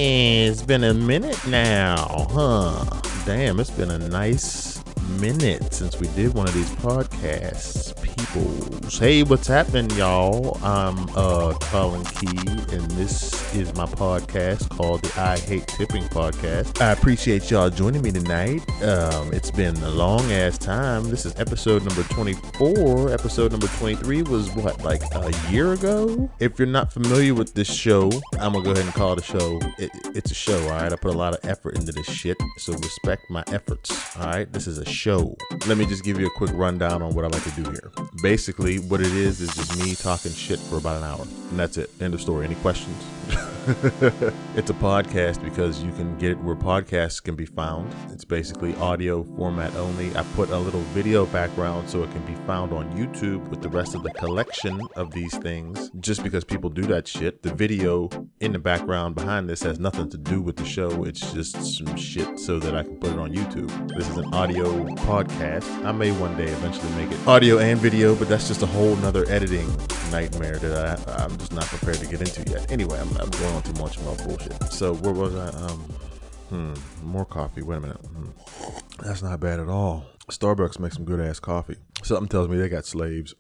It's been a minute now, huh? Damn, it's been a nice minute since we did one of these podcasts, peoples. Hey, what's happening, y'all? I'm Collin Key, and this is my podcast called the I Hate Tipping Podcast. I appreciate y'all joining me tonight. It's been a long ass time. This is episode number 24. Episode number 23 was what, like a year ago? If you're not familiar with this show, I'm gonna go ahead and call it a show. It's a show, all right? I put a lot of effort into this shit, so respect my efforts, all right? This is a show. Let me just give you a quick rundown on what I like to do here. Basically, what it is just me talking shit for about an hour, and that's it. End of story. Any questions? It's a podcast because you can get it where podcasts can be found. It's basically audio format only. I put a little video background so it can be found on YouTube with the rest of the collection of these things, just because people do that shit. The video in the background behind this has nothing to do with the show. It's just some shit so that I can put it on YouTube. This is an audio podcast. I may one day eventually make it audio and video, but that's just a whole nother editing nightmare that I'm just not prepared to get into yet. Anyway, I'm going on too much about bullshit. So where was I? More coffee. Wait a minute. That's not bad at all. Starbucks makes some good ass coffee. Something tells me they got slaves.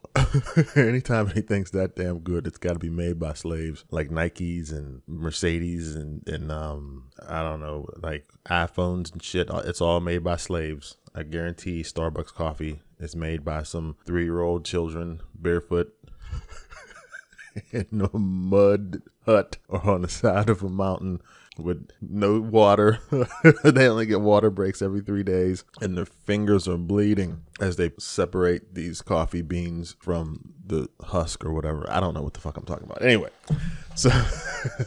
Anytime anything's that damn good, it's got to be made by slaves, like Nikes and Mercedes and I don't know, like iPhones and shit. It's all made by slaves. I guarantee Starbucks coffee is made by some 3-year-old children barefoot in a mud hut or on the side of a mountain with no water. They only get water breaks every 3 days, and their fingers are bleeding as they separate these coffee beans from the husk or whatever. I don't know what the fuck I'm talking about. Anyway, so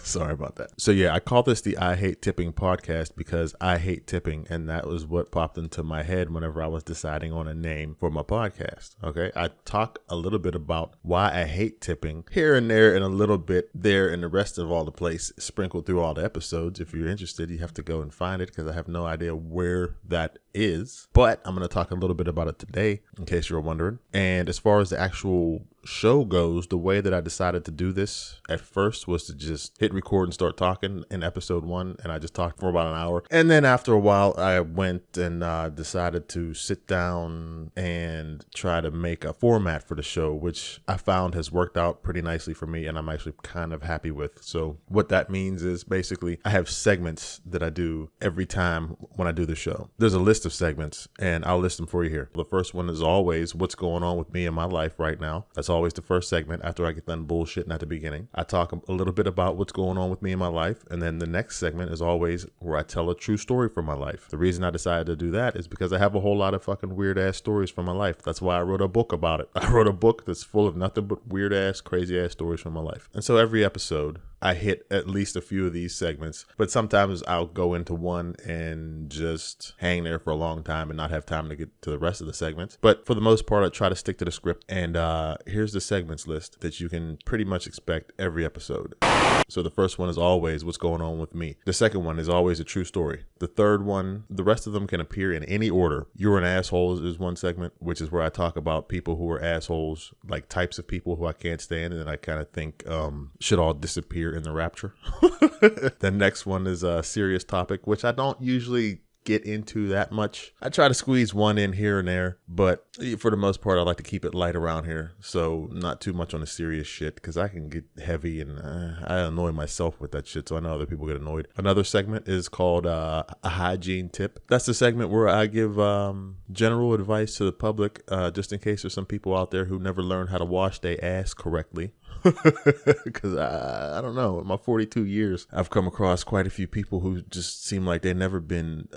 sorry about that. So yeah, I call this the I Hate Tipping Podcast because I hate tipping, and that was what popped into my head whenever I was deciding on a name for my podcast. Okay, I talk a little bit about why I hate tipping here and there, and a little bit there in the rest of all the place sprinkled through all the episodes. If you're interested, you have to go and find it because I have no idea where that is. But I'm going to talk a little bit about it today, in case you're wondering. And as far as the actual show goes, the way that I decided to do this at first was to just hit record and start talking in episode 1, and I just talked for about an hour. And then after a while, I went and decided to sit down and try to make a format for the show, which I found has worked out pretty nicely for me, and I'm actually kind of happy with. So what that means is basically I have segments that I do every time when I do the show. There's a list of segments, and I'll list them for you here. The first one is always what's going on with me in my life right now. That's always the first segment after I get done bullshitting at the beginning. I talk a little bit about what's going on with me in my life, and then the next segment is always where I tell a true story from my life. The reason I decided to do that is because I have a whole lot of fucking weird ass stories from my life. That's why I wrote a book about it. I wrote a book that's full of nothing but weird ass, crazy ass stories from my life. And so every episode I hit at least a few of these segments, but sometimes I'll go into one and just hang there for a long time and not have time to get to the rest of the segments. But for the most part, I try to stick to the script. And here's the segments list that you can pretty much expect every episode. So the first one is always what's going on with me. The second one is always a true story. The third one, the rest of them can appear in any order. You're an Asshole is one segment, which is where I talk about people who are assholes, like types of people who I can't stand, and then I kind of think should all disappear in the rapture. The next one is a serious topic, which I don't usually get into that much. I try to squeeze one in here and there, but for the most part, I like to keep it light around here. So not too much on the serious shit, because I can get heavy and I annoy myself with that shit. So I know other people get annoyed. Another segment is called a hygiene tip. That's the segment where I give general advice to the public, just in case there's some people out there who never learned how to wash their ass correctly. Because I don't know, in my 42 years, I've come across quite a few people who just seem like they've never been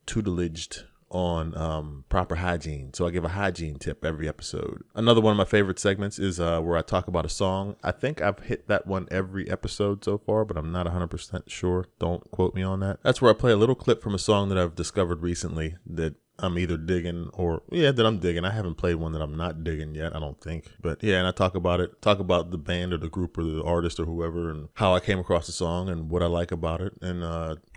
tutelaged on proper hygiene. So I give a hygiene tip every episode. Another one of my favorite segments is where I talk about a song. I think I've hit that one every episode so far, but I'm not 100% sure. Don't quote me on that. That's where I play a little clip from a song that I've discovered recently that I'm either digging or, that I'm digging. I haven't played one that I'm not digging yet, I don't think. But yeah, and I talk about it, talk about the band or the group or the artist or whoever and how I came across the song and what I like about it. And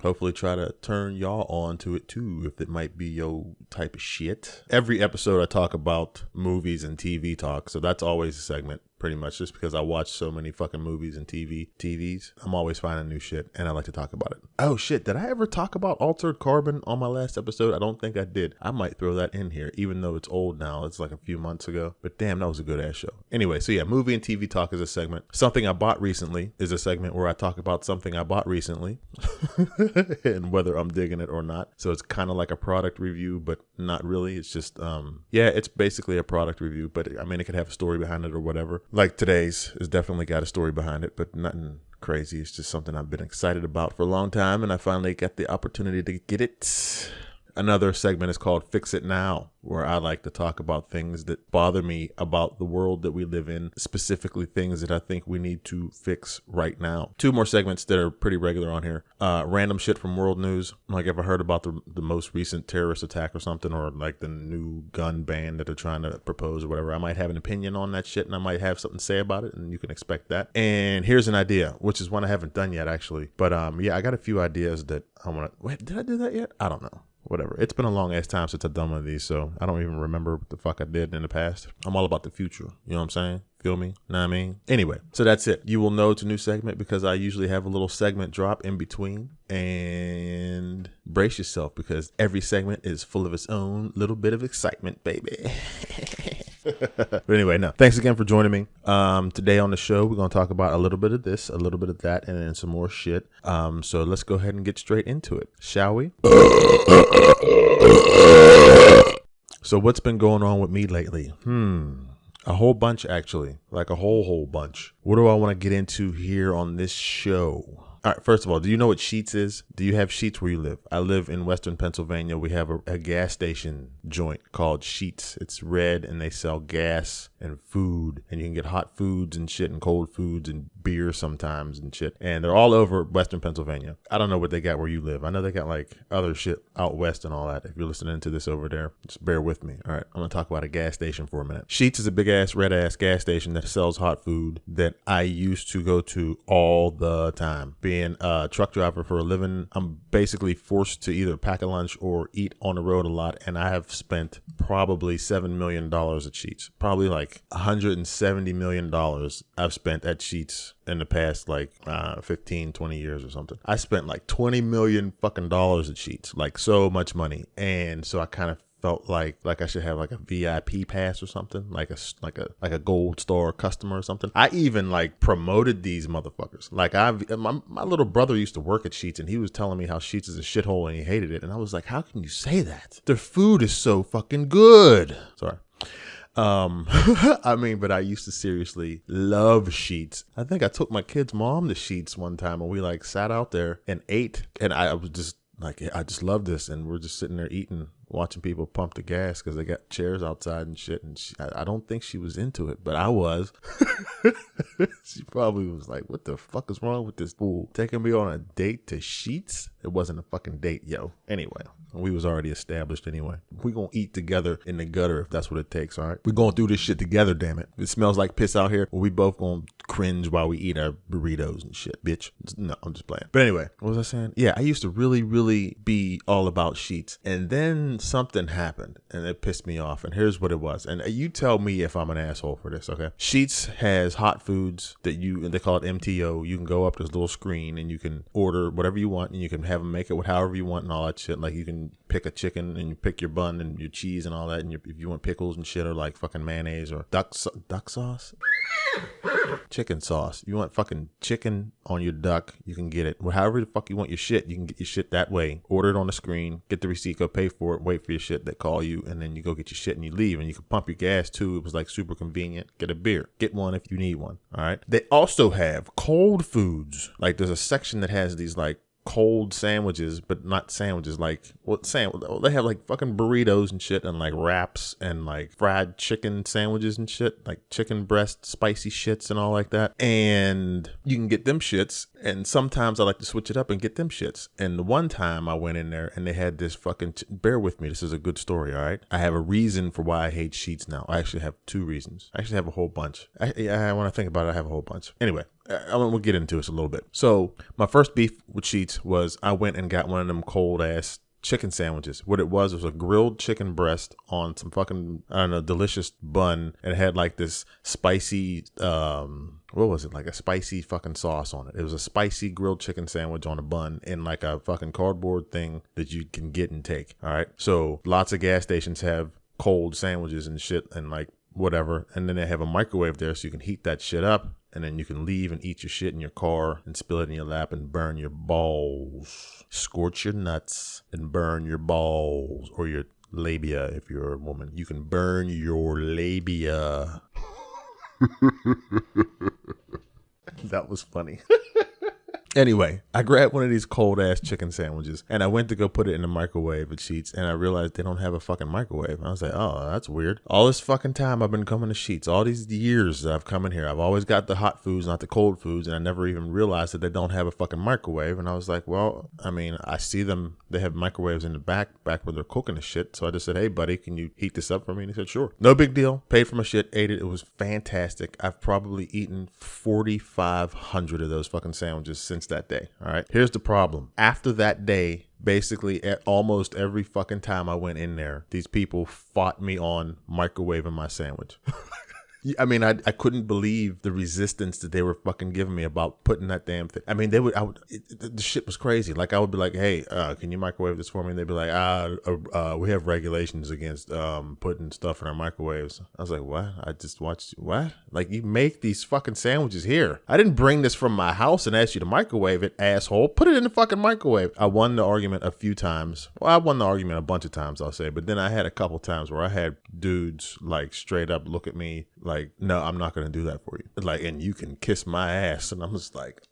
hopefully try to turn y'all on to it too, if it might be your type of shit. Every episode I talk about movies and TV talk, so that's always a segment. pretty much, just because I watch so many fucking movies and TVs. I'm always finding new shit, and I like to talk about it. Oh shit, did I ever talk about Altered Carbon on my last episode? I don't think I did. I might throw that in here, even though it's old now. It's like a few months ago, but damn, that was a good ass show. Anyway, so yeah, movie and TV talk is a segment. Something I bought recently is a segment where I talk about something I bought recently and whether I'm digging it or not. So it's kind of like a product review, but not really. It's just it's basically a product review, but I mean, it could have a story behind it or whatever. Like today's has definitely got a story behind it, but nothing crazy. It's just something I've been excited about for a long time, and I finally got the opportunity to get it. Another segment is called Fix It Now, where I like to talk about things that bother me about the world that we live in, specifically things that I think we need to fix right now. Two more segments that are pretty regular on here. Random shit from world news. Like if I heard about the most recent terrorist attack or something, or like the new gun ban that they're trying to propose or whatever, I might have an opinion on that shit and I might have something to say about it, and you can expect that. And here's an idea, which is one I haven't done yet actually. But yeah, I got a few ideas that I want to... Wait, did I do that yet? I don't know. Whatever. It's been a long ass time since I've done one of these, so I don't even remember what the fuck I did in the past. I'm all about the future. You know what I'm saying? Feel me? Know what I mean? Anyway, so that's it. You will know it's a new segment because I usually have a little segment drop in between. And brace yourself because every segment is full of its own little bit of excitement, baby. But anyway, no. Thanks again for joining me. Today on the show, we're going to talk about a little bit of this, a little bit of that, and then some more shit. So let's go ahead and get straight into it, shall we? So what's been going on with me lately? A whole bunch, actually. Like a whole bunch. What do I want to get into here on this show? All right, first of all, do you know what Sheetz is? Do you have Sheetz where you live? I live in Western Pennsylvania. We have a gas station joint called Sheetz. It's red, and they sell gas and food, and you can get hot foods and shit and cold foods and beer sometimes and shit. And they're all over Western Pennsylvania. I don't know what they got where you live. I know they got like other shit out west and all that. If you're listening to this over there, just bear with me. All right, I'm going to talk about a gas station for a minute. Sheetz is a big ass, red ass gas station that sells hot food that I used to go to all the time. Being a truck driver for a living, I'm basically forced to either pack a lunch or eat on the road a lot, and I have spent probably $7 million at Sheetz. Probably like $170 million I've spent at Sheetz in the past like 15, 20 years or something. I spent like $20 million fucking dollars at Sheetz, like so much money. And so I kind of felt like I should have like a VIP pass or something, like a gold star customer or something. I even like promoted these motherfuckers. Like my little brother used to work at Sheetz, and he was telling me how Sheetz is a shithole and he hated it. And I was like, how can you say that? Their food is so fucking good. Sorry. I mean, but I used to seriously love Sheetz. I think I took my kid's mom to Sheetz one time, and we like sat out there and ate, and I was just like, I just love this. And we're just sitting there eating, watching people pump the gas because they got chairs outside and shit. And I don't think she was into it, but I was. She probably was like, what the fuck is wrong with this fool taking me on a date to Sheetz? It wasn't a fucking date, yo. Anyway, we was already established anyway. We gonna eat together in the gutter if that's what it takes, all right? We gonna do this shit together, damn it. It smells like piss out here. Well, we both gonna cringe while we eat our burritos and shit, bitch. No, I'm just playing. But anyway, what was I saying? Yeah, I used to really be all about Sheetz. And then something happened and it pissed me off. And here's what it was. And you tell me if I'm an asshole for this, okay? Sheetz has hot foods that they call it MTO. You can go up to this little screen and you can order whatever you want, and you can have them make it with however you want and all that shit. Like you can pick a chicken and you pick your bun and your cheese and all that. And if you want pickles and shit, or like fucking mayonnaise or duck sauce. Chicken sauce. You want fucking chicken on your duck, you can get it. Well, however the fuck you want your shit, you can get your shit that way. Order it on the screen, get the receipt, go pay for it, wait for your shit. They call you, and then you go get your shit and you leave. And you can pump your gas too. It was like super convenient. Get a beer. Get one if you need one. All right. They also have cold foods. Like there's a section that has these like cold sandwiches, but not sandwiches, like they have like fucking burritos and shit, and like wraps and like fried chicken sandwiches and shit, like chicken breast spicy shits and all like that. And you can get them shits, and sometimes I like to switch it up and get them shits. And the one time I went in there and they had this fucking bear with me, this is a good story, all right? I have a reason for why I hate Sheetz now. I actually have two reasons. I actually have a whole bunch. When I think about it, I have a whole bunch. Anyway, we'll get into this a little bit. So my first beef with Sheetz was I went and got one of them cold ass chicken sandwiches. What it was a grilled chicken breast on some fucking, I don't know, delicious bun. And it had like this spicy, what was it? Like a spicy fucking sauce on it. It was a spicy grilled chicken sandwich on a bun in like a fucking cardboard thing that you can get and take. All right. So lots of gas stations have cold sandwiches and shit and like whatever. And then they have a microwave there so you can heat that shit up. And then you can leave and eat your shit in your car and spill it in your lap and burn your balls. Scorch your nuts and burn your balls or your labia if you're a woman. You can burn your labia. That was funny. Anyway, I grabbed one of these cold ass chicken sandwiches and I went to go put it in the microwave at Sheetz and I realized they don't have a fucking microwave. I was like, oh, that's weird. All this fucking time I've been coming to Sheetz, all these years that I've come in here, I've always got the hot foods, not the cold foods, and I never even realized that they don't have a fucking microwave. And I was like, well, I mean, I see them, they have microwaves in the back where they're cooking the shit. So I just said, hey buddy, can you heat this up for me? And he said, sure. No big deal. Paid for my shit, ate it. It was fantastic. I've probably eaten 4,500 of those fucking sandwiches since that day. All right. Here's the problem. After that day, basically almost every fucking time I went in there, these people fought me on microwaving my sandwich. I mean, I couldn't believe the resistance that they were fucking giving me about putting that damn thing. I mean, the shit was crazy. Like I would be like, hey, can you microwave this for me? And they'd be like, we have regulations against putting stuff in our microwaves. I was like, what? I just watched, what? Like you make these fucking sandwiches here. I didn't bring this from my house and ask you to microwave it, asshole. Put it in the fucking microwave. I won the argument a few times. Well, I won the argument a bunch of times, I'll say. But then I had a couple times where I had dudes like straight up look at me like, no, I'm not going to do that for you. Like, and you can kiss my ass. And I'm just like,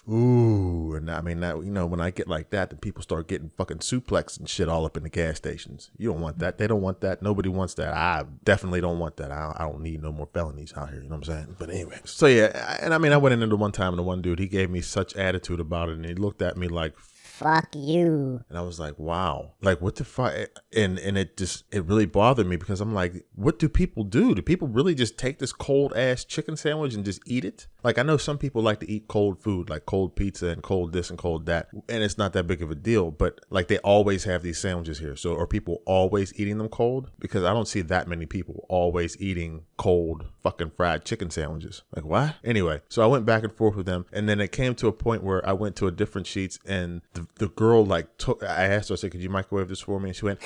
ooh. And I mean, that, you know, when I get like that, then people start getting fucking suplexed and shit all up in the gas stations. You don't want that. They don't want that. Nobody wants that. I definitely don't want that. I don't need no more felonies out here. You know what I'm saying? But anyway. So yeah. And I mean, I went in there one time and the one dude, he gave me such attitude about it. And he looked at me like, fuck you. And I was like, wow, like what the fuck? And it really bothered me because I'm like, what do people do? Do people really just take this cold ass chicken sandwich and just eat it? Like I know some people like to eat cold food, like cold pizza and cold this and cold that. And it's not that big of a deal, but like they always have these sandwiches here. So are people always eating them cold? Because I don't see that many people always eating cold fucking fried chicken sandwiches. Like what? Anyway, so I went back and forth with them. And then it came to a point where I went to a different Sheetz and the girl like took, I asked her, I said, could you microwave this for me? And she went,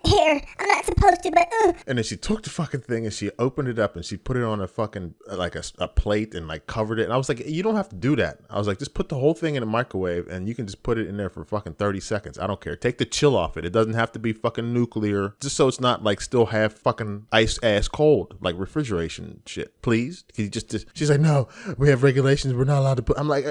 here, I'm not supposed to, but And then she took the fucking thing and she opened it up and she put it on a fucking like a plate and like covered it. And I was like, you don't have to do that. I was like, just put the whole thing in a microwave and you can just put it in there for fucking 30 seconds. I don't care. Take the chill off it. It doesn't have to be fucking nuclear, just so it's not like still half fucking ice ass cold, like refrigeration shit. Please. Can you just she's like, no, we have regulations. We're not allowed to put, I'm like,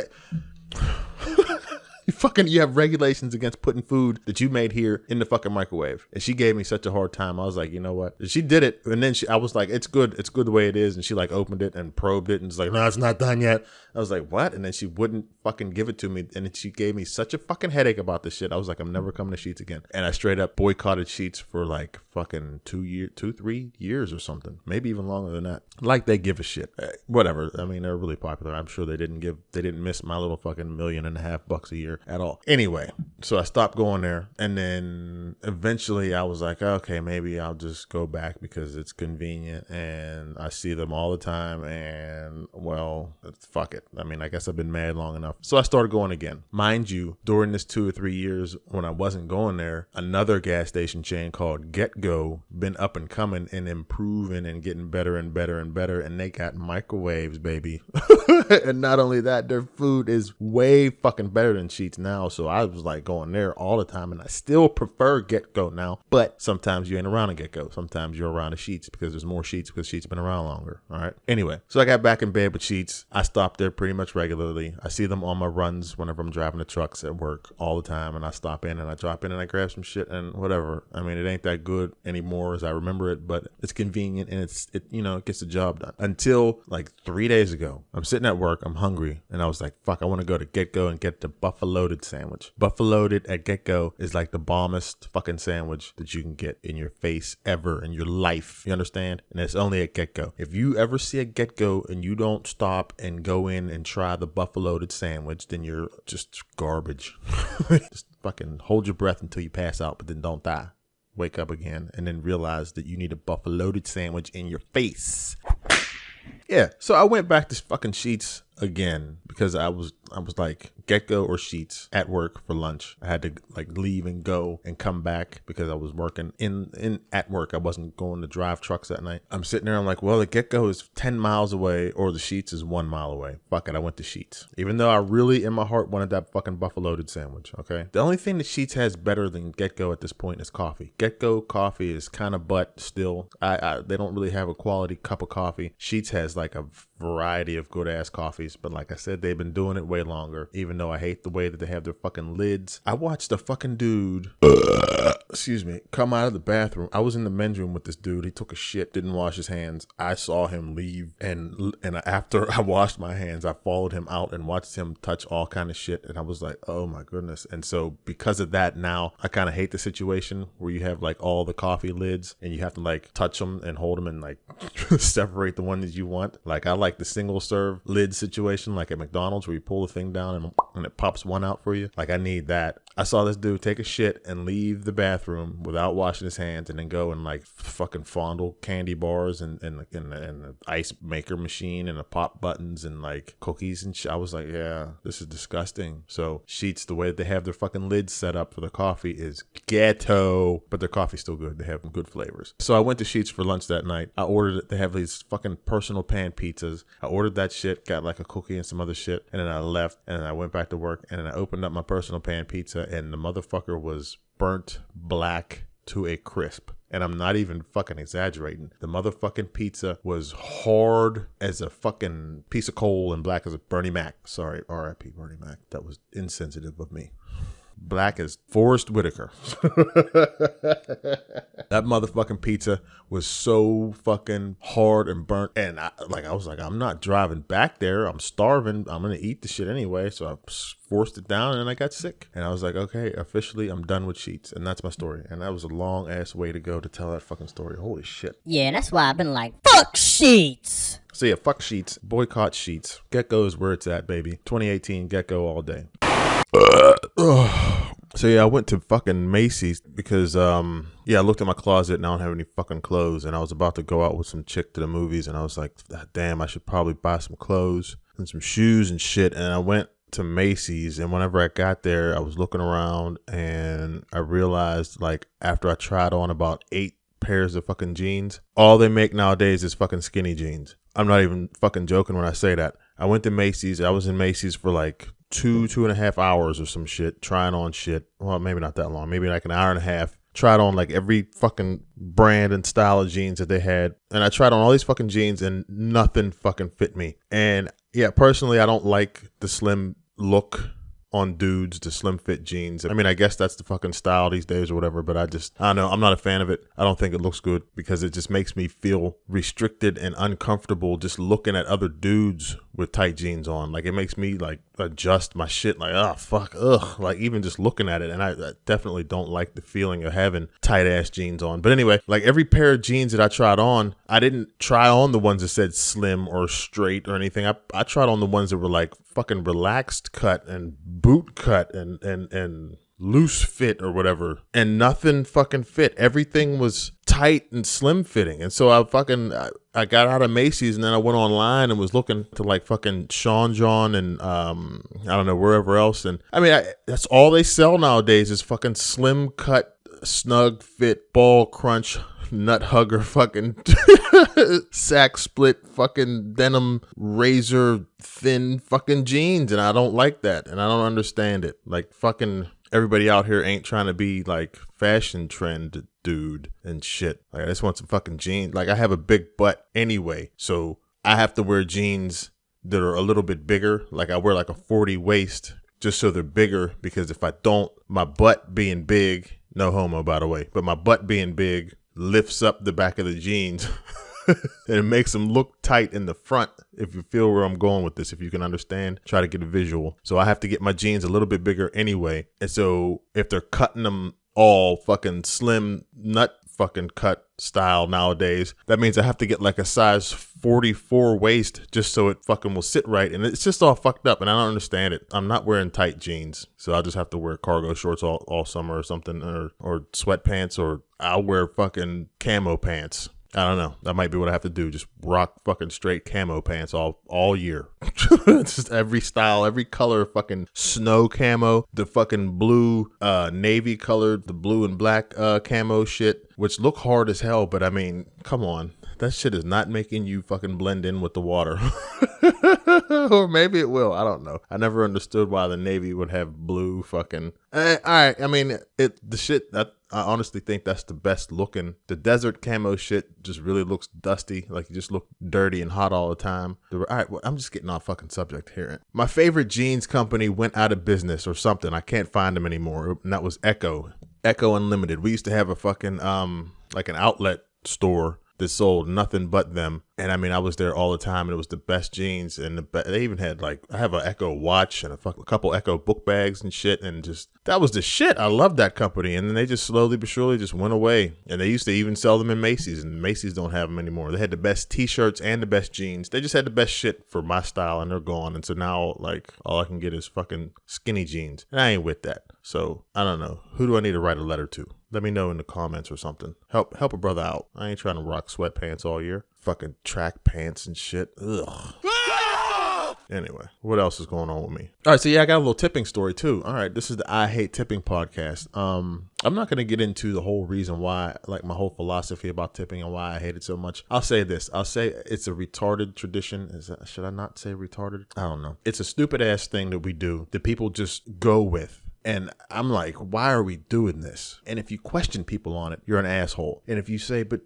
you have regulations against putting food that you made here in the fucking microwave. And she gave me such a hard time. I was like, you know what? She did it. And then I was like, it's good the way it is. And she like opened it and probed it and was like, no, it's not done yet. I was like, what? And then she wouldn't fucking give it to me. And then she gave me such a fucking headache about this shit. I was like, I'm never coming to Sheetz again. And I straight up boycotted Sheetz for like fucking 3 years or something. Maybe even longer than that. Like they give a shit. Whatever. I mean, they're really popular. I'm sure they didn't miss my little fucking $1.5 million a year at all. Anyway, so I stopped going there. And then eventually I was like, okay, maybe I'll just go back because it's convenient and I see them all the time. And well, fuck it. I mean, I guess I've been mad long enough. So I started going again. Mind you, during this 2 or 3 years when I wasn't going there, another gas station chain called Get Go been up and coming and improving and getting better and better and better. And they got microwaves, baby. And not only that, their food is way fucking better than Sheetz now. So I was like going there all the time and I still prefer Get Go now. But sometimes you ain't around a Get Go. Sometimes you're around a Sheetz because there's more Sheetz because Sheetz been around longer. All right. Anyway, so I got back in bed with Sheetz. I stopped there pretty much regularly. I see them on my runs whenever I'm driving the trucks at work all the time. And I stop in and I drop in and I grab some shit and whatever. I mean, it ain't that good anymore as I remember it, but it's convenient and it gets the job done. Until like 3 days ago, I'm sitting at work, I'm hungry, and I was like, fuck, I want to go to Get Go and get the buffalo buffaloed sandwich. Buffaloed at Get-Go is like the bombest fucking sandwich that you can get in your face ever in your life. You understand? And it's only at Get-Go. If you ever see a Get-Go and you don't stop and go in and try the buffaloed sandwich, then you're just garbage. Just fucking hold your breath until you pass out, but then don't die. Wake up again and then realize that you need a buffaloed sandwich in your face. Yeah, so I went back to fucking Sheetz again because I was like Get-Go or Sheetz at work for lunch. I had to like leave and go and come back because I was working in at work. I wasn't going to drive trucks that night. I'm sitting there, I'm like, well, the Get-Go is 10 miles away or the Sheetz is 1 mile away. Fuck it, I went to Sheetz. Even though I really in my heart wanted that fucking buffaloed sandwich, okay? The only thing that Sheetz has better than Get-Go at this point is coffee. Get-Go coffee is kind of butt still. They don't really have a quality cup of coffee. Sheetz has like a variety of good ass coffees, but like I said, they've been doing it way longer, even though I hate the way that they have their fucking lids. I watched a fucking dude excuse me, come out of the bathroom. I was in the men's room with this dude. He took a shit, didn't wash his hands. I saw him leave, and after I washed my hands, I followed him out and watched him touch all kind of shit, and I was like, oh my goodness. And so because of that, now I kind of hate the situation where you have like all the coffee lids and you have to like touch them and hold them and like separate the one that you want. Like I like the single serve lid situation, like at McDonald's where you pull the thing down and it pops one out for you. Like I need that. I saw this dude take a shit and leave the bathroom without washing his hands and then go and like fucking fondle candy bars and the ice maker machine and the pop buttons and like cookies and shit. I was like, yeah, this is disgusting. So Sheetz, the way that they have their fucking lids set up for the coffee is ghetto, but their coffee's still good. They have good flavors. So I went to Sheetz for lunch that night. I ordered it. They have these fucking personal pan pizzas. I ordered that shit, got like a cookie and some other shit, and then I left and I went back to work and then I opened up my personal pan pizza and the motherfucker was burnt black to a crisp. And I'm not even fucking exaggerating. The motherfucking pizza was hard as a fucking piece of coal and black as a Bernie Mac. Sorry, R.I.P. Bernie Mac. That was insensitive of me. Black as Forrest Whitaker. That motherfucking pizza was so fucking hard and burnt. And I was like, I'm not driving back there. I'm starving. I'm going to eat the shit anyway. So I forced it down and I got sick. And I was like, okay, officially I'm done with Sheetz. And that's my story. And that was a long ass way to go to tell that fucking story. Holy shit. Yeah, that's why I've been like, fuck Sheetz. So yeah, fuck Sheetz. Boycott Sheetz. Get-Go is where it's at, baby. 2018, Get-Go all day. So yeah, I went to fucking Macy's because I looked at my closet and I don't have any fucking clothes, and I was about to go out with some chick to the movies, and I was like, damn, I should probably buy some clothes and some shoes and shit. And I went to Macy's, and whenever I got there, I was looking around and I realized, like, after I tried on about 8 pairs of fucking jeans, all they make nowadays is fucking skinny jeans. I'm not even fucking joking when I say that. I went to Macy's. I was in Macy's for like 2.5 hours or some shit, trying on shit. Well, maybe not that long, maybe like an hour and a half. Tried on like every fucking brand and style of jeans that they had. And I tried on all these fucking jeans and nothing fucking fit me. And yeah, personally, I don't like the slim look on dudes, the slim fit jeans. I mean, I guess that's the fucking style these days or whatever, but I don't know. I'm not a fan of it. I don't think it looks good because it just makes me feel restricted and uncomfortable just looking at other dudes with tight jeans on. Like, it makes me like adjust my shit, like, oh fuck, ugh, like even just looking at it. And I definitely don't like the feeling of having tight ass jeans on. But anyway, like every pair of jeans that I tried on, I didn't try on the ones that said slim or straight or anything. I tried on the ones that were like fucking relaxed cut and boot cut and loose fit or whatever, and nothing fucking fit. Everything was tight and slim fitting. And so I got out of Macy's and then I went online and was looking to like fucking Sean John and I don't know, wherever else. And I mean, that's all they sell nowadays is fucking slim cut, snug fit, ball crunch, nut hugger, fucking sack split, fucking denim, razor thin fucking jeans. And I don't like that. And I don't understand it. Like fucking everybody out here ain't trying to be like fashion trend dude and shit. Like I just want some fucking jeans. Like I have a big butt anyway, so I have to wear jeans that are a little bit bigger. Like I wear like a 40 waist just so they're bigger, because if I don't, my butt being big, no homo by the way, but my butt being big lifts up the back of the jeans And it makes them look tight in the front. If you feel where I'm going with this, if you can understand, try to get a visual. So I have to get my jeans a little bit bigger anyway. And so if they're cutting them all fucking slim nut fucking cut style nowadays, that means I have to get like a size 44 waist just so it fucking will sit right. And it's just all fucked up and I don't understand it. I'm not wearing tight jeans, so I'll just have to wear cargo shorts all summer or something, or sweatpants, or I'll wear fucking camo pants. I don't know. That might be what I have to do. Just rock fucking straight camo pants all year. Just every style, every color, fucking snow camo, the fucking blue, navy colored, the blue and black camo shit, which look hard as hell. But I mean, come on. That shit is not making you fucking blend in with the water. Or maybe it will. I don't know. I never understood why the Navy would have blue fucking... all right. I mean, the shit that I honestly think that's the best looking. The desert camo shit just really looks dusty. Like you just look dirty and hot all the time. All right. Well, I'm just getting off fucking subject here. My favorite jeans company went out of business or something. I can't find them anymore. And that was Echo Unlimited. We used to have a fucking, like an outlet store that sold nothing but them. And I mean, I was there all the time and it was the best jeans. And they even had like, I have an Echo watch and a couple Echo book bags and shit. And just, that was the shit. I loved that company. And then they just slowly but surely just went away. And they used to even sell them in Macy's, and Macy's don't have them anymore. They had the best t-shirts and the best jeans. They just had the best shit for my style and they're gone. And so now like all I can get is fucking skinny jeans. And I ain't with that. So I don't know. Who do I need to write a letter to? Let me know in the comments or something. Help a brother out. I ain't trying to rock sweatpants all year. Fucking track pants and shit. Ugh. Anyway, what else is going on with me? All right, so yeah, I got a little tipping story too. All right, this is the I Hate Tipping podcast. I'm not going to get into the whole reason why, like my whole philosophy about tipping and why I hate it so much. I'll say this. I'll say it's a retarded tradition. Should I not say retarded? I don't know. It's a stupid ass thing that we do that people just go with. And I'm like, why are we doing this? And if you question people on it, you're an asshole. And if you say, but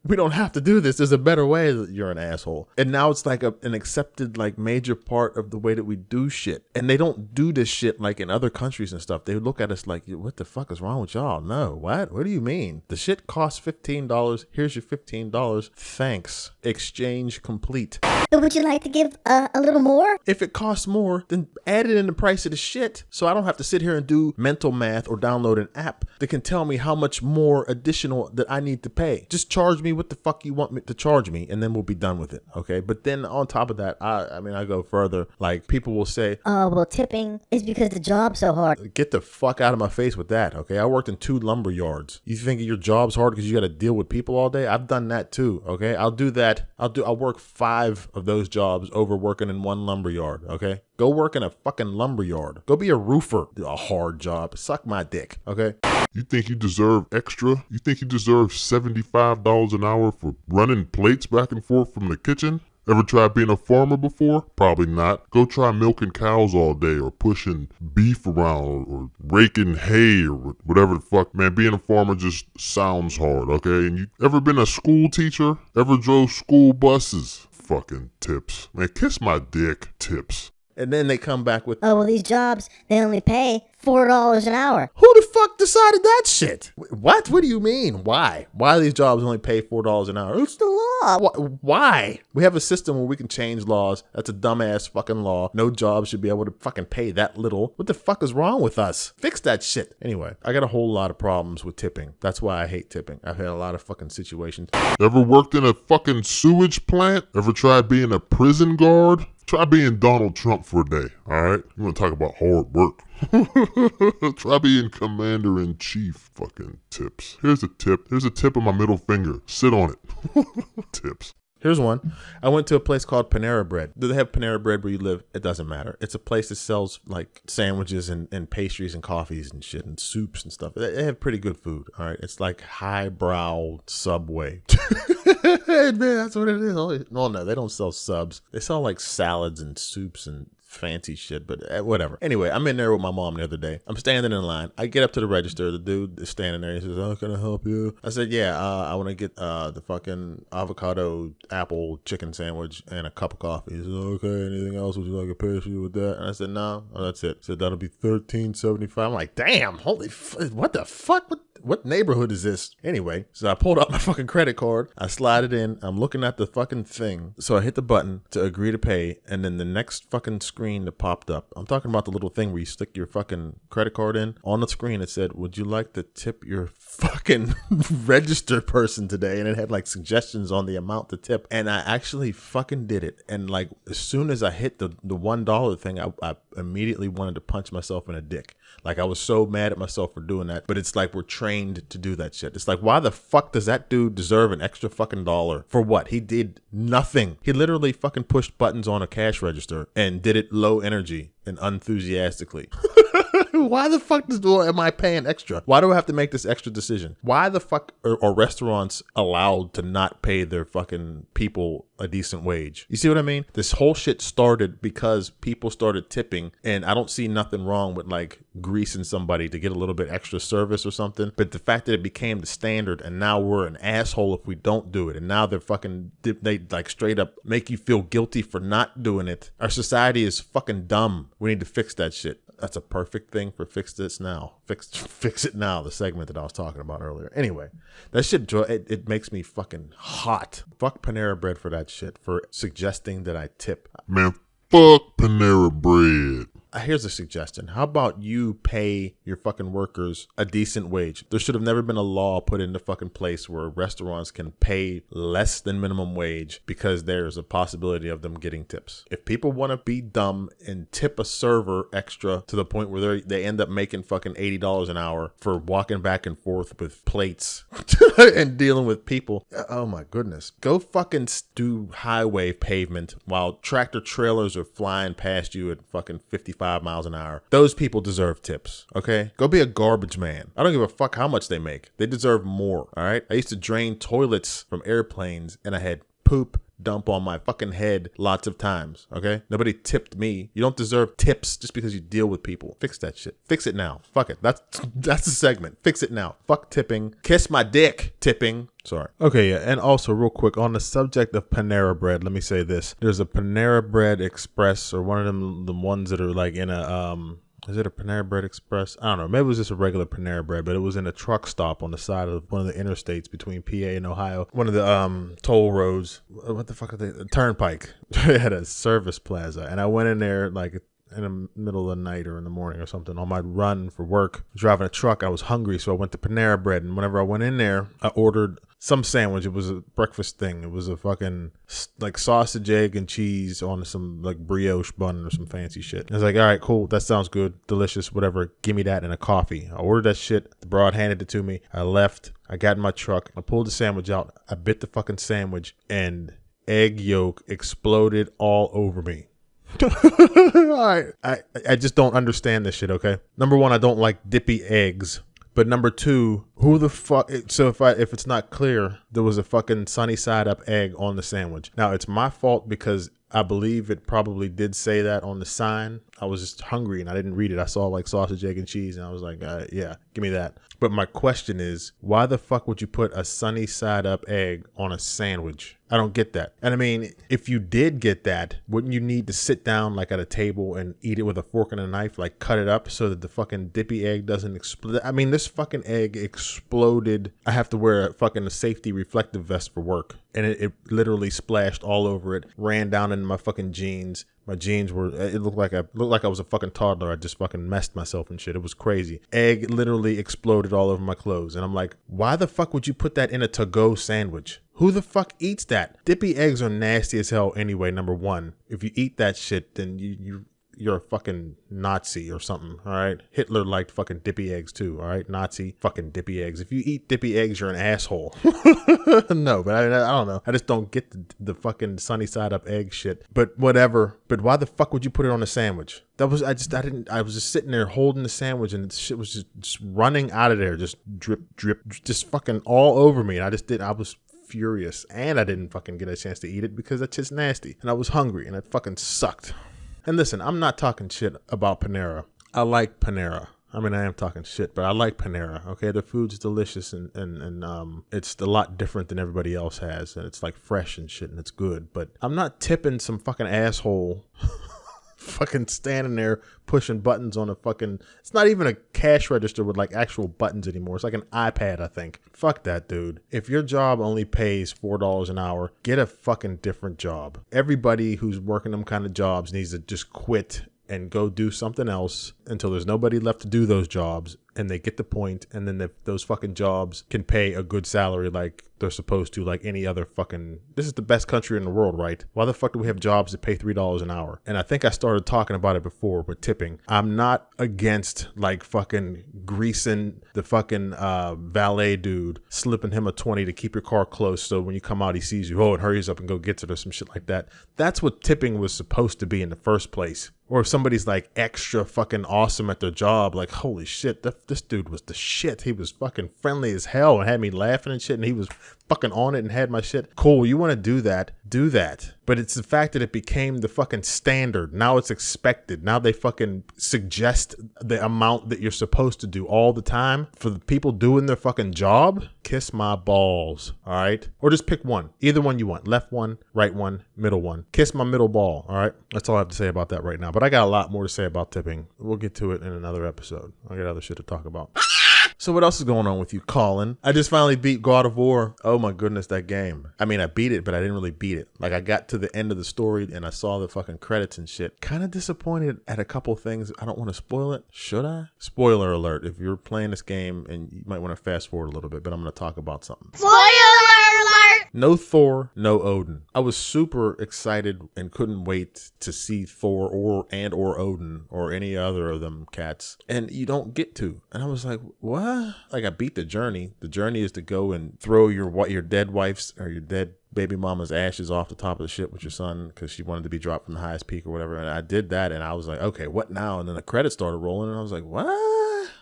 we don't have to do this, there's a better way, you're an asshole. And now it's like an accepted like major part of the way that we do shit. And they don't do this shit like in other countries and stuff. They look at us like, what the fuck is wrong with y'all? No, what do you mean? The shit costs $15. Here's your $15. Thanks. Exchange complete. So would you like to give a little more? If it costs more, then add it in the price of the shit, so I don't have to sit here and do mental math or download an app that can tell me how much more additional that I need to pay. Just charge me what the fuck you want me to charge me, and then we'll be done with it, okay? But then on top of that, I mean, I go further. Like, people will say, oh, well, tipping is because the job's so hard. Get the fuck out of my face with that, okay? I worked in 2 lumber yards. You think your job's hard because you got to deal with people all day? I've done that too, okay? I'll do that. I'll work 5 of those jobs over working in 1 lumber yard, okay? Go work in a fucking lumber yard. Go be a roofer. A hard job. Suck my dick, okay? You think you deserve extra? You think you deserve $75 an hour for running plates back and forth from the kitchen? Ever tried being a farmer before? Probably not. Go try milking cows all day, or pushing beef around, or raking hay, or whatever the fuck. Man, being a farmer just sounds hard, okay? And you ever been a school teacher? Ever drove school buses? Fucking tips. Man, kiss my dick. Tips. And then they come back with, Oh, well, these jobs, they only pay $4 an hour. who the fuck decided that shit? What? What do you mean? Why? Why do these jobs only pay $4 an hour? It's the law. Why? We have a system where we can change laws. That's a dumbass fucking law. No job should be able to fucking pay that little. What the fuck is wrong with us? Fix that shit. Anyway, I got a whole lot of problems with tipping. That's why I hate tipping. I've had a lot of fucking situations. Ever worked in a fucking sewage plant? Ever tried being a prison guard? Try being Donald Trump for a day, all right? You want to talk about hard work? Try being commander-in-chief. Fucking tips. Here's a tip. Here's a tip of my middle finger. Sit on it. Tips. Here's one. I went to a place called Panera Bread. Do they have Panera Bread where you live? It doesn't matter. It's a place that sells like sandwiches and pastries and coffees and shit and soups and stuff. They have pretty good food. All right. It's like highbrow Subway. Man, that's what it is. Oh no, they don't sell subs. They sell like salads and soups and fancy shit, but whatever. Anyway, I'm in there with my mom the other day. I'm standing in line. I get up to the register. The dude is standing there. He says, "Oh, can I help you?" I said, "Yeah, I want to get the fucking avocado apple chicken sandwich and a cup of coffee." He says, "Okay, anything else? Would you like a parachute with that?" And I said, "No, that's it." He said, "That'll be $13.75." I'm like, "Damn, what the fuck? What neighborhood is this?" Anyway, so I pulled out my fucking credit card. I slide it in. I'm looking at the fucking thing. So I hit the button to agree to pay. And then the next fucking screen that popped up, I'm talking about the little thing where you stick your fucking credit card in. On the screen, it said, "Would you like to tip your fucking register person today?" And it had like suggestions on the amount to tip. And I actually fucking did it. And like as soon as I hit the $1 thing, I immediately wanted to punch myself in the dick. Like I was so mad at myself for doing that. But it's like we're trained to do that shit. It's like, why the fuck does that dude deserve an extra fucking dollar? For what? He did nothing. He literally fucking pushed buttons on a cash register and did it low energy and unenthusiastically. Why the fuck am I paying extra? Why do I have to make this extra decision? Why the fuck are restaurants allowed to not pay their fucking people a decent wage? You see what I mean? This whole shit started because people started tipping, and I don't see nothing wrong with like greasing somebody to get a little bit extra service or something. But the fact that it became the standard, and now we're an asshole if we don't do it, and now they like straight up make you feel guilty for not doing it. Our society is fucking dumb. We need to fix that shit. That's a perfect thing for Fix This Now. Fix It Now, the segment that I was talking about earlier. Anyway, that shit, it makes me fucking hot. Fuck Panera Bread for that shit, for suggesting that I tip. Man, fuck Panera Bread. Here's a suggestion. How about you pay your fucking workers a decent wage? There should have never been a law put into fucking place where restaurants can pay less than minimum wage because there's a possibility of them getting tips. If people want to be dumb and tip a server extra to the point where they end up making fucking $80 an hour for walking back and forth with plates and dealing with people, oh my goodness. Go fucking do highway pavement while tractor trailers are flying past you at fucking 55 miles an hour. Those people deserve tips, okay? Go be a garbage man. I don't give a fuck how much they make. They deserve more, all right? I used to drain toilets from airplanes, and I had poop dump on my fucking head lots of times, okay? Nobody tipped me. You don't deserve tips just because you deal with people. Fix that shit. Fix it now. Fuck it. That's the segment. Fix it now. Fuck tipping. Kiss my dick, tipping. Sorry. Okay, yeah, and also real quick, on the subject of Panera Bread, let me say this. There's a Panera Bread Express, or one of them, the ones that are like in a, is it a Panera Bread Express? I don't know. Maybe it was just a regular Panera Bread, but it was in a truck stop on the side of one of the interstates between PA and Ohio. One of the toll roads. What the fuck are they? The Turnpike. It had a service plaza, and I went in there like in the middle of the night or in the morning or something on my run for work. Driving a truck, I was hungry, so I went to Panera Bread, and whenever I went in there, I ordered some sandwich. It was a breakfast thing. It was a fucking like sausage, egg, and cheese on some like brioche bun or some fancy shit. I was like, all right, cool. That sounds good. Delicious. Whatever. Give me that and a coffee. I ordered that shit. The broad handed it to me. I left. I got in my truck. I pulled the sandwich out. I bit the fucking sandwich, and egg yolk exploded all over me. I just don't understand this shit, okay? Number one, I don't like dippy eggs. But number two, who the fuck? So if it's not clear, there was a fucking sunny side up egg on the sandwich. Now it's my fault because I believe it probably did say that on the sign. I was just hungry and I didn't read it. I saw like sausage, egg, and cheese, and I was like, yeah, give me that. But my question is, why the fuck would you put a sunny side up egg on a sandwich? I don't get that. And I mean, if you did get that, wouldn't you need to sit down like at a table and eat it with a fork and a knife, like cut it up so that the fucking dippy egg doesn't explode? I mean, this fucking egg exploded. I have to wear a fucking safety reflective vest for work, and it literally splashed all over it, ran down into my fucking jeans. My jeans were, it looked like I was a fucking toddler. I just fucking messed myself and shit. It was crazy. Egg literally exploded all over my clothes. And I'm like, why the fuck would you put that in a to-go sandwich? Who the fuck eats that? Dippy eggs are nasty as hell anyway, number one. If you eat that shit, then you're a fucking Nazi or something, all right? Hitler liked fucking dippy eggs too, all right? Nazi, fucking dippy eggs. If you eat dippy eggs, you're an asshole. No, but I don't know. I just don't get the fucking sunny side up egg shit. But whatever. But why the fuck would you put it on a sandwich? I was just sitting there holding the sandwich, and the shit was just running out of there, just drip, drip, just fucking all over me. And I was furious, and I didn't fucking get a chance to eat it because that's just nasty. And I was hungry, and it fucking sucked. And listen, I'm not talking shit about Panera. I like Panera. I mean, I am talking shit, but I like Panera. Okay, the food's delicious and it's a lot different than everybody else has, and it's like fresh and shit, and it's good. But I'm not tipping some fucking asshole, fucking standing there pushing buttons on a fucking. It's not even a cash register with like actual buttons anymore. It's like an iPad, I think. Fuck that, dude. If your job only pays $4 an hour, get a fucking different job. Everybody who's working them kind of jobs needs to just quit and go do something else until there's nobody left to do those jobs, and they get the point, and then those fucking jobs can pay a good salary like they're supposed to, like any other fucking. This is the best country in the world, right? Why the fuck do we have jobs that pay $3 an hour? And I think I started talking about it before with tipping. I'm not against like fucking greasing the fucking valet dude, slipping him a 20 to keep your car close so when you come out he sees you, and hurries up and go gets it or some shit like that. That's what tipping was supposed to be in the first place. Or if somebody's like extra fucking awesome at their job, like holy shit, this dude was the shit. He was fucking friendly as hell and had me laughing and shit, and he was fucking on it and had my shit. Cool, you want to do that, do that. But it's the fact that it became the fucking standard. Now it's expected. Now they fucking suggest the amount that you're supposed to do all the time for the people doing their fucking job. Kiss my balls, all right? Or just pick one. Either one you want. Left one, right one, middle one. Kiss my middle ball, all right? That's all I have to say about that right now. But I got a lot more to say about tipping. We'll get to it in another episode. I got other shit to talk about. So what else is going on with you, Collin? I just finally beat God of War. Oh my goodness, that game. I mean, I beat it, but I didn't really beat it. Like, I got to the end of the story and I saw the fucking credits and shit. Kind of disappointed at a couple things. I don't want to spoil it. Should I? Spoiler alert. If you're playing this game, and you might want to fast forward a little bit, but I'm going to talk about something. Spoiler alert! No Thor, no Odin. I was super excited and couldn't wait to see Thor or Odin or any other of them cats. And you don't get to. And I was like, what? Like, I beat the journey. The journey is to go and throw your dead wife's or your dead baby mama's ashes off the top of the ship with your son because she wanted to be dropped from the highest peak or whatever. And I did that, and I was like, okay, what now? And then the credits started rolling, and I was like, what?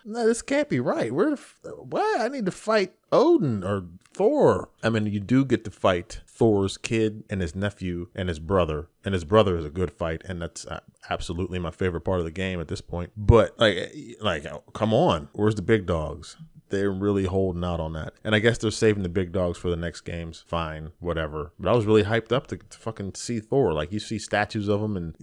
No, this can't be right. What? I need to fight Odin or Thor. I mean, you do get to fight Thor's kid and his nephew and his brother. And his brother is a good fight, and that's absolutely my favorite part of the game at this point. But like, come on, where's the big dogs? They're really holding out on that. And I guess they're saving the big dogs for the next games. Fine, whatever. But I was really hyped up to fucking see Thor. Like, you see statues of him, and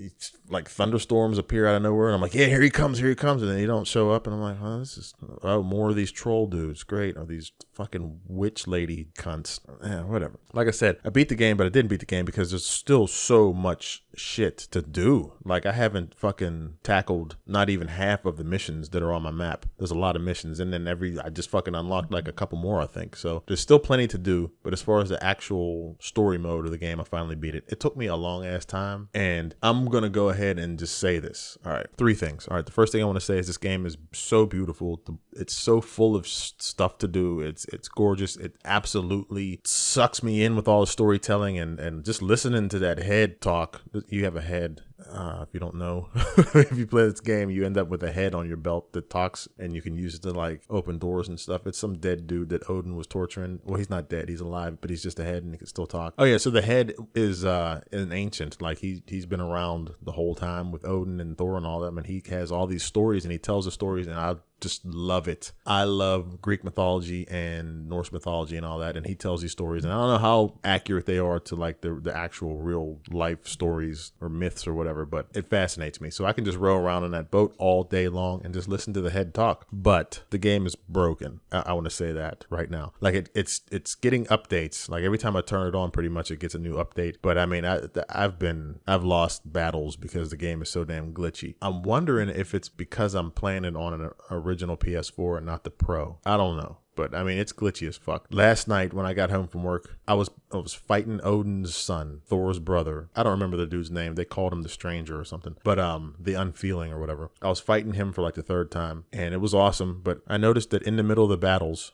like thunderstorms appear out of nowhere. And I'm like, yeah, here he comes. And then he don't show up. And I'm like, oh, this is more of these troll dudes. Great. Or these fucking witch lady cunts. Yeah, whatever. Like I said, I beat the game, but I didn't beat the game because there's still so much shit to do. Like, I haven't fucking tackled not even half of the missions that are on my map. There's a lot of missions, and then I just fucking unlocked like a couple more, I think. So there's still plenty to do, but as far as the actual story mode of the game, I finally beat it. It took me a long ass time, and I'm gonna go ahead and just say this. All right, 3 things. All right, the first thing I want to say is this game is so beautiful. It's so full of stuff to do. It's gorgeous. It absolutely sucks me in with all the storytelling and just listening to that head talk. You have a head. If you don't know, if you play this game, you end up with a head on your belt that talks, and you can use it to like open doors and stuff. It's some dead dude that Odin was torturing. Well, he's not dead, he's alive, but he's just a head and he can still talk. Oh yeah, so the head is an ancient. Like, he's been around the whole time with Odin and Thor and all them, and he has all these stories, and he tells the stories, and I just love it. I love Greek mythology and Norse mythology and all that, and he tells these stories, and I don't know how accurate they are to like the actual real life stories or myths or whatever, but it fascinates me. So I can just row around in that boat all day long and just listen to the head talk. But the game is broken. I want to say that right now. Like, it's getting updates. Like, every time I turn it on, pretty much it gets a new update. But I mean, I've lost battles because the game is so damn glitchy. I'm wondering if it's because I'm playing it on an original PS4 and not the Pro. I don't know. But I mean, it's glitchy as fuck. Last night when I got home from work, I was fighting Odin's son, Thor's brother. I don't remember the dude's name. They called him the Stranger or something. But the Unfeeling or whatever. I was fighting him for like the 3rd time, and it was awesome. But I noticed that in the middle of the battles,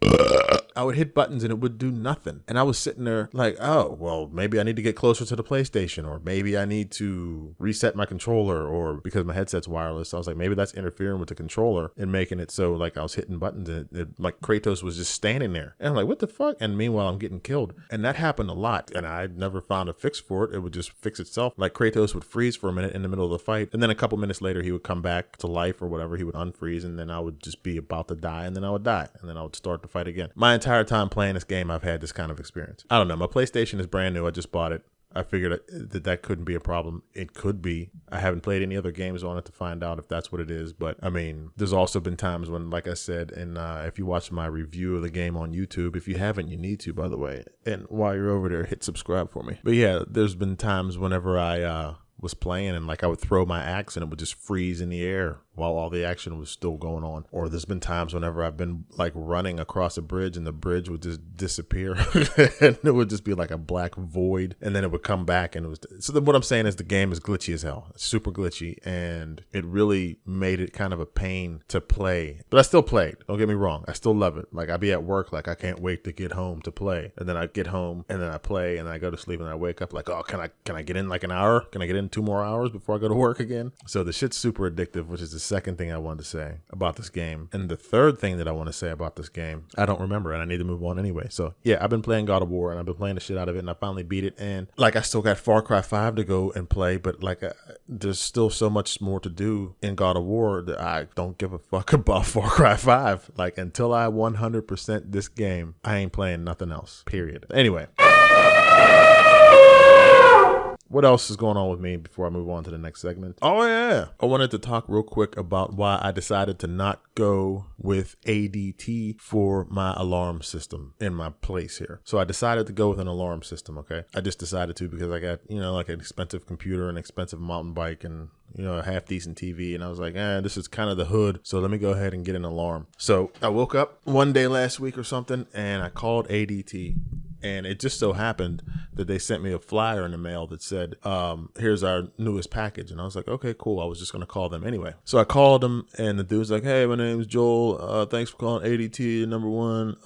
I would hit buttons and it would do nothing. And I was sitting there like, oh, well, maybe I need to get closer to the PlayStation, or maybe I need to reset my controller, or because my headset's wireless. I was like, maybe that's interfering with the controller and making it so like I was hitting buttons and like Kratos was just standing there. And I'm like, what the fuck? And meanwhile, I'm getting killed. And that happened a lot. And I never found a fix for it. It would just fix itself. Like Kratos would freeze for a minute in the middle of the fight. And then a couple minutes later, he would come back to life or whatever. He would unfreeze. And then I would just be about to die. And then I would die. And then I would start the fight again. My entire time playing this game, I've had this kind of experience. I don't know. My PlayStation is brand new. I just bought it. I figured that couldn't be a problem. It could be. I haven't played any other games on it to find out if that's what it is. But I mean, there's also been times when, like I said, and if you watch my review of the game on YouTube, if you haven't, you need to, by the way. And while you're over there, hit subscribe for me. But yeah, there's been times whenever I was playing and like I would throw my axe and it would just freeze in the air while all the action was still going on. Or there's been times whenever I've been like running across a bridge and the bridge would just disappear and it would just be like a black void, and then it would come back. And it was, so then what I'm saying is the game is glitchy as hell. It's super glitchy, and it really made it kind of a pain to play. But I still played, don't get me wrong, I still love it. Like I'd be at work, like I can't wait to get home to play, and then I get home and then I play and I go to sleep and I wake up like, oh, can I get in like an hour? Can I get in 2 more hours before I go to work again? So the shit's super addictive, which is the second thing I wanted to say about this game. And the third thing that I want to say about this game, I don't remember, and I need to move on anyway. So yeah, I've been playing God of War and I've been playing the shit out of it, and I finally beat it. And like I still got Far Cry 5 to go and play, but like there's still so much more to do in God of War that I don't give a fuck about Far Cry 5. Like until I 100% this game, I ain't playing nothing else, period. Anyway, what else is going on with me before I move on to the next segment? Oh yeah, I wanted to talk real quick about why I decided to not go with ADT for my alarm system in my place here. So I decided to go with an alarm system, okay? I just decided to because I got, like an expensive computer, an expensive mountain bike, and a half decent TV, and I was like, this is kind of the hood, so let me go ahead and get an alarm. So I woke up one day last week or something, and I called ADT. And it just so happened that they sent me a flyer in the mail that said, here's our newest package. And I was like, okay, cool. I was just going to call them anyway. So I called them, and the dude's like, hey, my name's Joel. Thanks for calling ADT, number one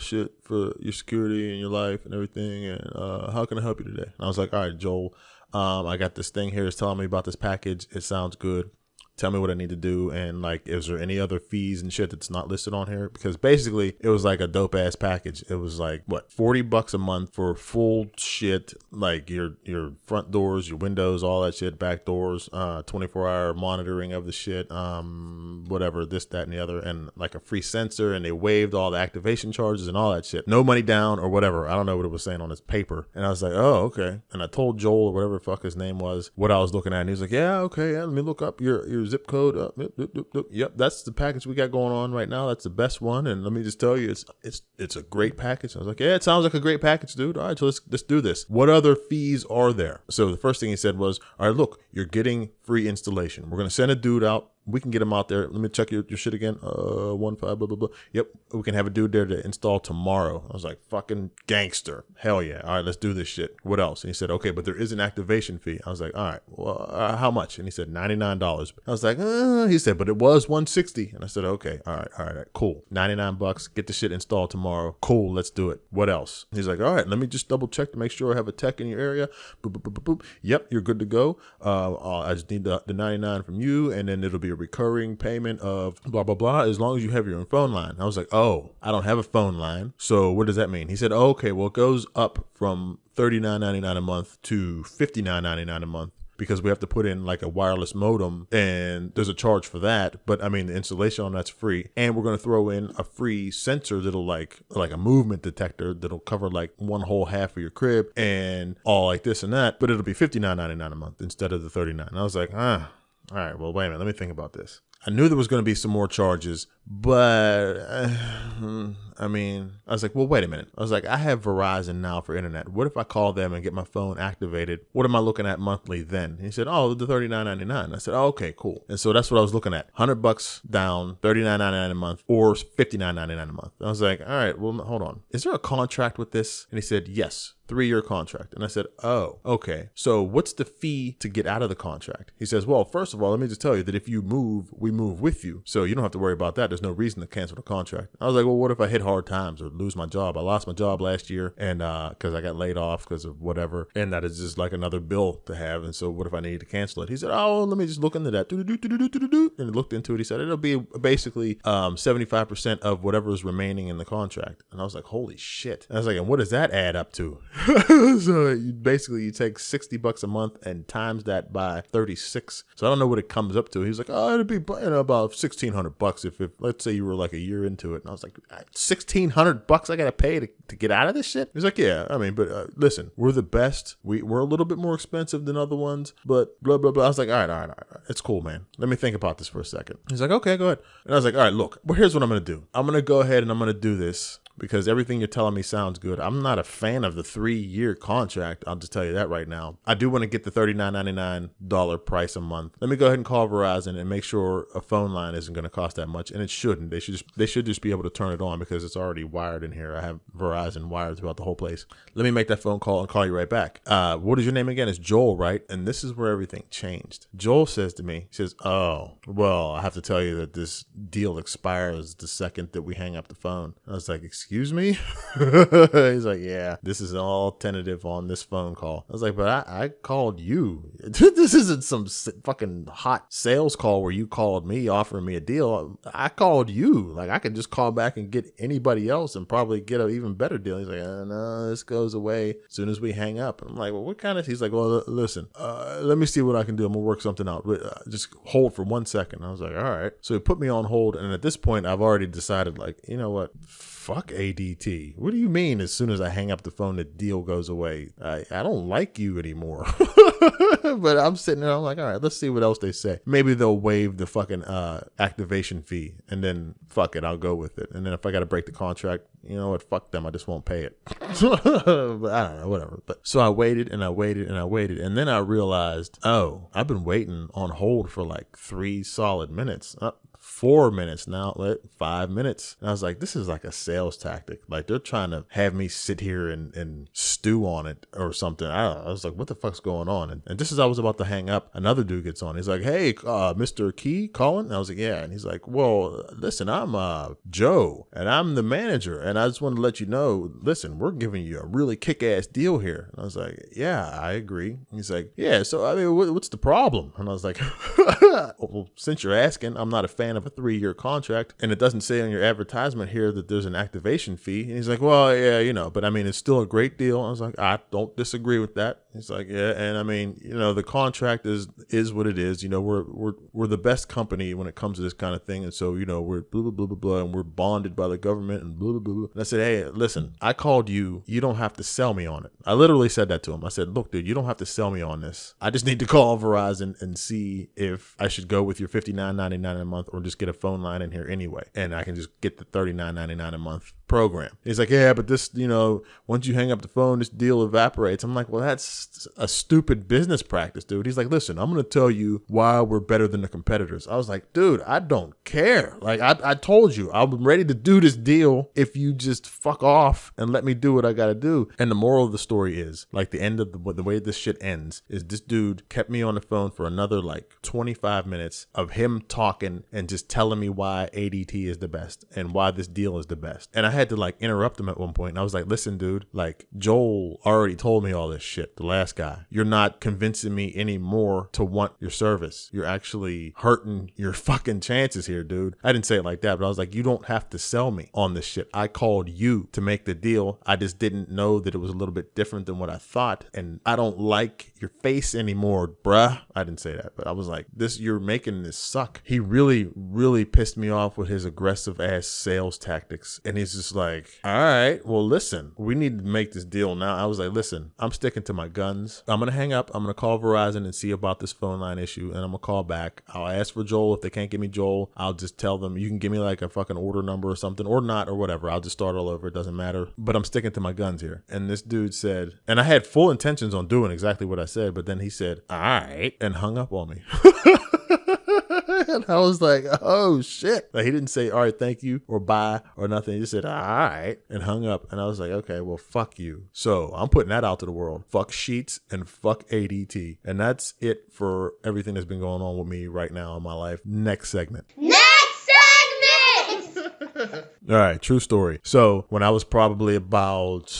shit for your security and your life and everything. And how can I help you today? And I was like, all right, Joel, I got this thing here. It's telling me about this package. It sounds good. Tell me what I need to do, and like, is there any other fees and shit that's not listed on here? Because basically it was like a dope ass package. It was like what, $40 a month for full shit, like your front doors, your windows, all that shit, back doors, 24-hour monitoring of the shit, whatever, this, that, and the other, and like a free sensor, and they waived all the activation charges and all that shit. No money down or whatever. I don't know what it was saying on this paper. And I was like, oh, okay. And I told Joel or whatever the fuck his name was what I was looking at, and he was like, yeah, okay, yeah, let me look up your zip code. Yep, that's the package we got going on right now. That's the best one, and let me just tell you, it's a great package. I was like, yeah, it sounds like a great package, dude. All right, so let's do this. What other fees are there? So the first thing he said was, all right, look, you're getting free installation. We're gonna send a dude out. We can get him out there. Let me check your shit again. 15 blah blah blah. Yep, we can have a dude there to install tomorrow. I was like, fucking gangster. Hell yeah. All right, let's do this shit. What else? And he said, okay, but there is an activation fee. I was like, all right, well, how much? And he said $99. I was like, he said, but it was $160. And I said, okay, all right, cool. $99. Get the shit installed tomorrow. Cool, let's do it. What else? He's like, all right, let me just double check to make sure I have a tech in your area. Boop, boop, boop, boop, boop. Yep, you're good to go. I just need the 99 from you, and then it'll be a recurring payment of blah blah blah as long as you have your own phone line. I was like, oh, I don't have a phone line, so what does that mean? He said, oh, okay, well, it goes up from $39.99 a month to $59.99 a month because we have to put in like a wireless modem, and there's a charge for that, but I mean the installation on that's free, and we're going to throw in a free sensor that'll like a movement detector that'll cover like one whole half of your crib and all like this and that, but it'll be $59.99 a month instead of the $39. And I was like, all right, well, wait a minute. Let me think about this. I knew there was going to be some more charges, but I was like, well, wait a minute. I was like, I have Verizon now for internet. What if I call them and get my phone activated? What am I looking at monthly then? And he said, oh, the $39.99. I said, oh, okay, cool. And so that's what I was looking at. $100 down, $39.99 a month, or $59.99 a month. I was like, all right, well, hold on. Is there a contract with this? And he said, yes. 3-year contract. And I said, oh, okay. So what's the fee to get out of the contract? He says, well, first of all, let me just tell you that if you move, we move with you. So you don't have to worry about that. there's no reason to cancel the contract. I was like, well, what if I hit hard times or lose my job? I lost my job last year and because I got laid off because of whatever, and that is just like another bill to have. And so what if I need to cancel it? He said, oh, let me just look into that. And he looked into it. He said, it'll be basically 75% of whatever is remaining in the contract. And I was like, holy shit. And I was like, and what does that add up to? So you take $60 a month and times that by 36. So I don't know what it comes up to. He was like, oh, it'd be about $1,600 if let's say you were like a year into it. And I was like, $1,600 I got to pay to get out of this shit? He's like, yeah, I mean, but listen, we're the best. We're a little bit more expensive than other ones, but blah, blah, blah. I was like, all right. It's cool, man. Let me think about this for a second. He's like, okay, go ahead. And I was like, all right, look, well, here's what I'm going to do. I'm going to go ahead and I'm going to do this because everything you're telling me sounds good. I'm not a fan of the 3-year contract. I'll just tell you that right now. I do want to get the $39.99 price a month. Let me go ahead and call Verizon and make sure a phone line isn't going to cost that much. And it shouldn't. They should just be able to turn it on because it's already wired in here. I have Verizon wired throughout the whole place. Let me make that phone call and call you right back. What is your name again? It's Joel, right? And this is where everything changed. Joel says to me, he says, oh, well, I have to tell you that this deal expires the second that we hang up the phone. I was like, excuse me? He's like, yeah, this is all tentative on this phone call. I was like, but I called you. This isn't some fucking hot sales call where you called me offering me a deal. I called you. Like, I could just call back and get anybody else and probably get an even better deal. He's like, no, this goes away as soon as we hang up. And I'm like, well, what kind of? He's like, well, listen, let me see what I can do. I'm gonna work something out. Just hold for 1 second. I was like, all right. So he put me on hold. And at this point, I've already decided, like, you know what? Fuck ADT. What do you mean as soon as I hang up the phone, the deal goes away? I don't like you anymore. But I'm sitting there, I'm like, all right, let's see what else they say. Maybe they'll waive the fucking activation fee and then fuck it, I'll go with it. And then if I got to break the contract, you know what, fuck them, I just won't pay it. But I don't know, whatever. But so I waited and I waited and I waited. And then I realized, oh, I've been waiting on hold for like 3 solid minutes. 4 minutes now, 5 minutes. And I was like, this is like a sales tactic. Like they're trying to have me sit here and stew on it or something. I don't know. I was like, what the fuck's going on? And just as I was about to hang up, another dude gets on. He's like, hey, Mr. Key, Collin? And I was like, yeah. And he's like, well, listen, I'm Joe and I'm the manager. And I just wanted to let you know, listen, we're giving you a really kick-ass deal here. And I was like, yeah, I agree. And he's like, yeah, so I mean, what's the problem? And I was like, well, since you're asking, I'm not a fan of a 3-year contract, and it doesn't say on your advertisement here that there's an activation fee. And he's like, well, yeah, you know, but I mean, it's still a great deal. I was like, I don't disagree with that. He's like, yeah, and I mean, you know, the contract is what it is. You know, we're the best company when it comes to this kind of thing, and so, you know, we're blah blah blah blah blah, and we're bonded by the government and blah blah blah blah. And I said, hey, listen, I called you. You don't have to sell me on it. I literally said that to him. I said, look, dude, you don't have to sell me on this. I just need to call Verizon and see if I should go with your $59.99 a month or just get a phone line in here anyway, and I can just get the $39.99 a month program. He's like, yeah, but this, you know, once you hang up the phone, this deal evaporates. I'm like, well, that's a stupid business practice, dude. He's like, listen, I'm going to tell you why we're better than the competitors. I was like, dude, I don't care. Like, I told you, I'm ready to do this deal if you just fuck off and let me do what I got to do. And the moral of the story is, like, the end of the way this shit ends is this dude kept me on the phone for another like 25 minutes of him talking and just telling me why ADT is the best and why this deal is the best. And I had to like interrupt him at one point. And I was like, listen, dude, like Joel already told me all this shit, the last guy. You're not convincing me anymore to want your service. You're actually hurting your fucking chances here, dude. I didn't say it like that, but I was like, you don't have to sell me on this shit. I called you to make the deal. I just didn't know that it was a little bit different than what I thought. And I don't like your face anymore, bruh. I didn't say that, but I was like, you're making this suck. He really, really pissed me off with his aggressive ass sales tactics. And he's just like, all right, well, listen, we need to make this deal now. I was like, listen, I'm sticking to my guns. I'm going to hang up. I'm going to call Verizon and see about this phone line issue. And I'm going to call back. I'll ask for Joel. If they can't give me Joel, I'll just tell them, you can give me like a fucking order number or something or not or whatever. I'll just start all over. It doesn't matter. But I'm sticking to my guns here. And this dude said, and I had full intentions on doing exactly what I said, but then he said, all right, and hung up on me. And I was like, oh shit. Like, he didn't say, all right, thank you or bye or nothing. He just said, all right, and hung up. And I was like, okay, well, fuck you. So I'm putting that out to the world. Fuck Sheets and fuck ADT. And that's it for everything that's been going on with me right now in my life. Next segment. Next segment! All right, true story. So when I was probably about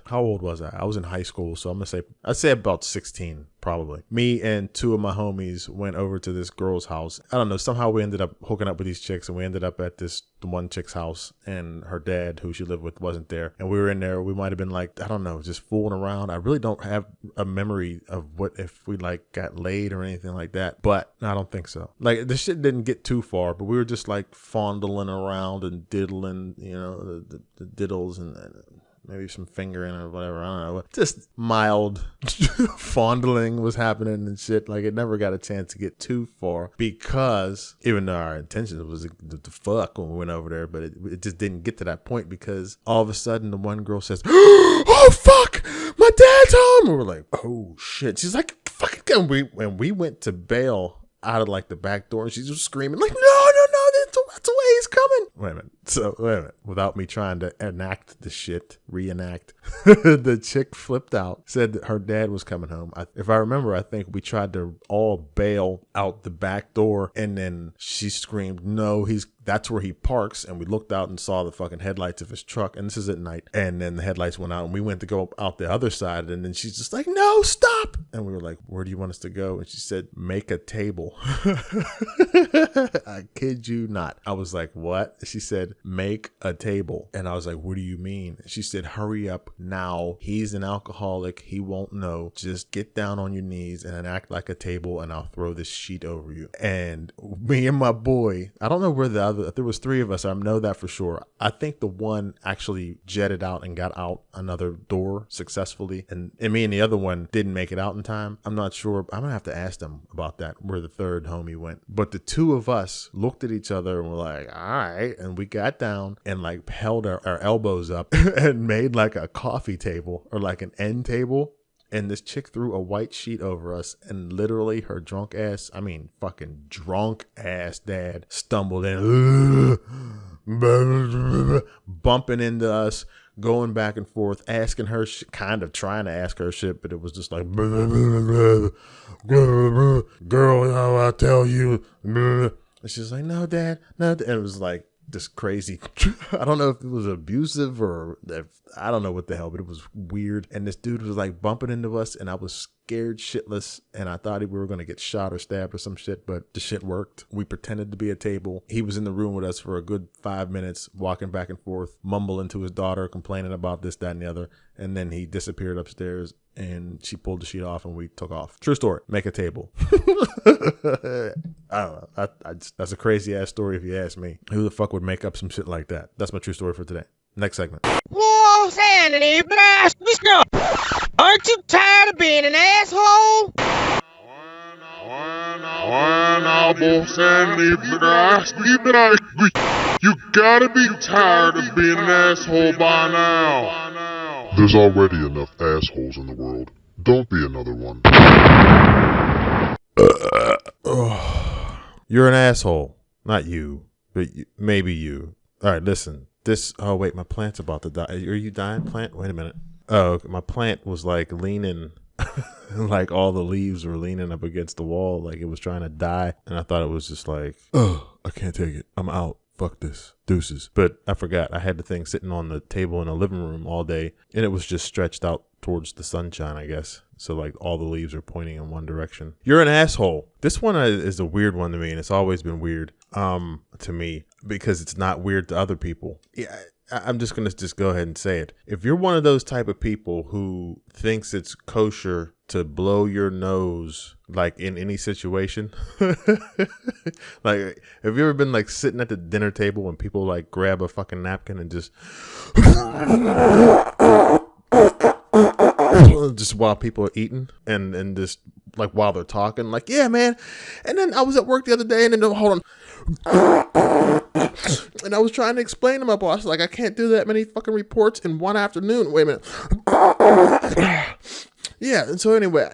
how old was I? I was in high school, so I'd say about 16 probably. Me and two of my homies went over to this girl's house. I don't know, somehow we ended up hooking up with these chicks, and we ended up at the one chick's house, and her dad, who she lived with, wasn't there. And we were in there. We might have been like, I don't know, just fooling around. I really don't have a memory of what if we like got laid or anything like that, but I don't think so. Like, the shit didn't get too far, but we were just like fondling around and diddling, the diddles and maybe some fingering or whatever. I don't know. Just mild fondling was happening and shit. Like, it never got a chance to get too far because even though our intention was to fuck when we went over there, but it just didn't get to that point because all of a sudden the one girl says, "Oh, fuck, my dad's home." And we're like, oh, shit. She's like, fucking, and we went to bail out of like the back door and she's just screaming like, no, that's the way he's coming. Wait a minute. Without me trying to reenact, the chick flipped out, said that her dad was coming home. If I remember, I think we tried to all bail out the back door, and then she screamed, no, that's where he parks. And we looked out and saw the fucking headlights of his truck, and this is at night. And then the headlights went out and we went to go out the other side, and then she's just like, no, stop. And we were like, where do you want us to go? And she said, make a table. I kid you not. I was like, what? She said, make a table. And I was like, what do you mean? She said, hurry up now. He's an alcoholic. He won't know. Just get down on your knees and act like a table, and I'll throw this sheet over you. And me and my boy, I don't know where there was three of us. I know that for sure. I think the one actually jetted out and got out another door successfully. And me and the other one didn't make it out in time. I'm not sure. I'm going to have to ask them about that, where the third homie went. But the two of us looked at each other and were like, all right. And we got down and like held our elbows up and made like a coffee table or like an end table. And this chick threw a white sheet over us, and literally her fucking drunk ass dad stumbled in, bumping into us, going back and forth, asking her kind of trying to ask her shit, but it was just like, girl, how I tell you. And she's like, no, dad, no. And it was like this crazy, I don't know if it was abusive or I don't know what the hell, but it was weird. And this dude was like bumping into us, and I was scared shitless, and I thought we were going to get shot or stabbed or some shit, but the shit worked. We pretended to be a table. He was in the room with us for a good 5 minutes, walking back and forth, mumbling to his daughter, complaining about this, that, and the other. And then he disappeared upstairs, and she pulled the sheet off, and we took off. True story. Make a table. I don't know. That's a crazy ass story if you ask me. Who the fuck would make up some shit like that? That's my true story for today. Next segment. Whoa, Sandy, blast, let's go. Aren't you tired of being an asshole? You gotta be tired of being an asshole by now. There's already enough assholes in the world. Don't be another one. You're an asshole. Not you, but maybe you. All right, listen. Oh wait, my plant's about to die. Are you dying, plant? Wait a minute. Oh, my plant was like leaning, like all the leaves were leaning up against the wall, like it was trying to die. And I thought it was just like, oh, I can't take it. I'm out. Fuck this. Deuces. But I forgot. I had the thing sitting on the table in the living room all day, and it was just stretched out towards the sunshine, I guess. So like all the leaves are pointing in one direction. You're an asshole. This one is a weird one to me, and it's always been weird to me because it's not weird to other people. Yeah, I'm just going to go ahead and say it. If you're one of those type of people who thinks it's kosher to blow your nose like in any situation, like have you ever been like sitting at the dinner table and people like grab a fucking napkin and just just while people are eating and just like while they're talking, like, yeah, man. And then I was at work the other day and then hold on. And I was trying to explain to my boss, like, I can't do that many fucking reports in one afternoon. Wait a minute. Yeah. And so anyway,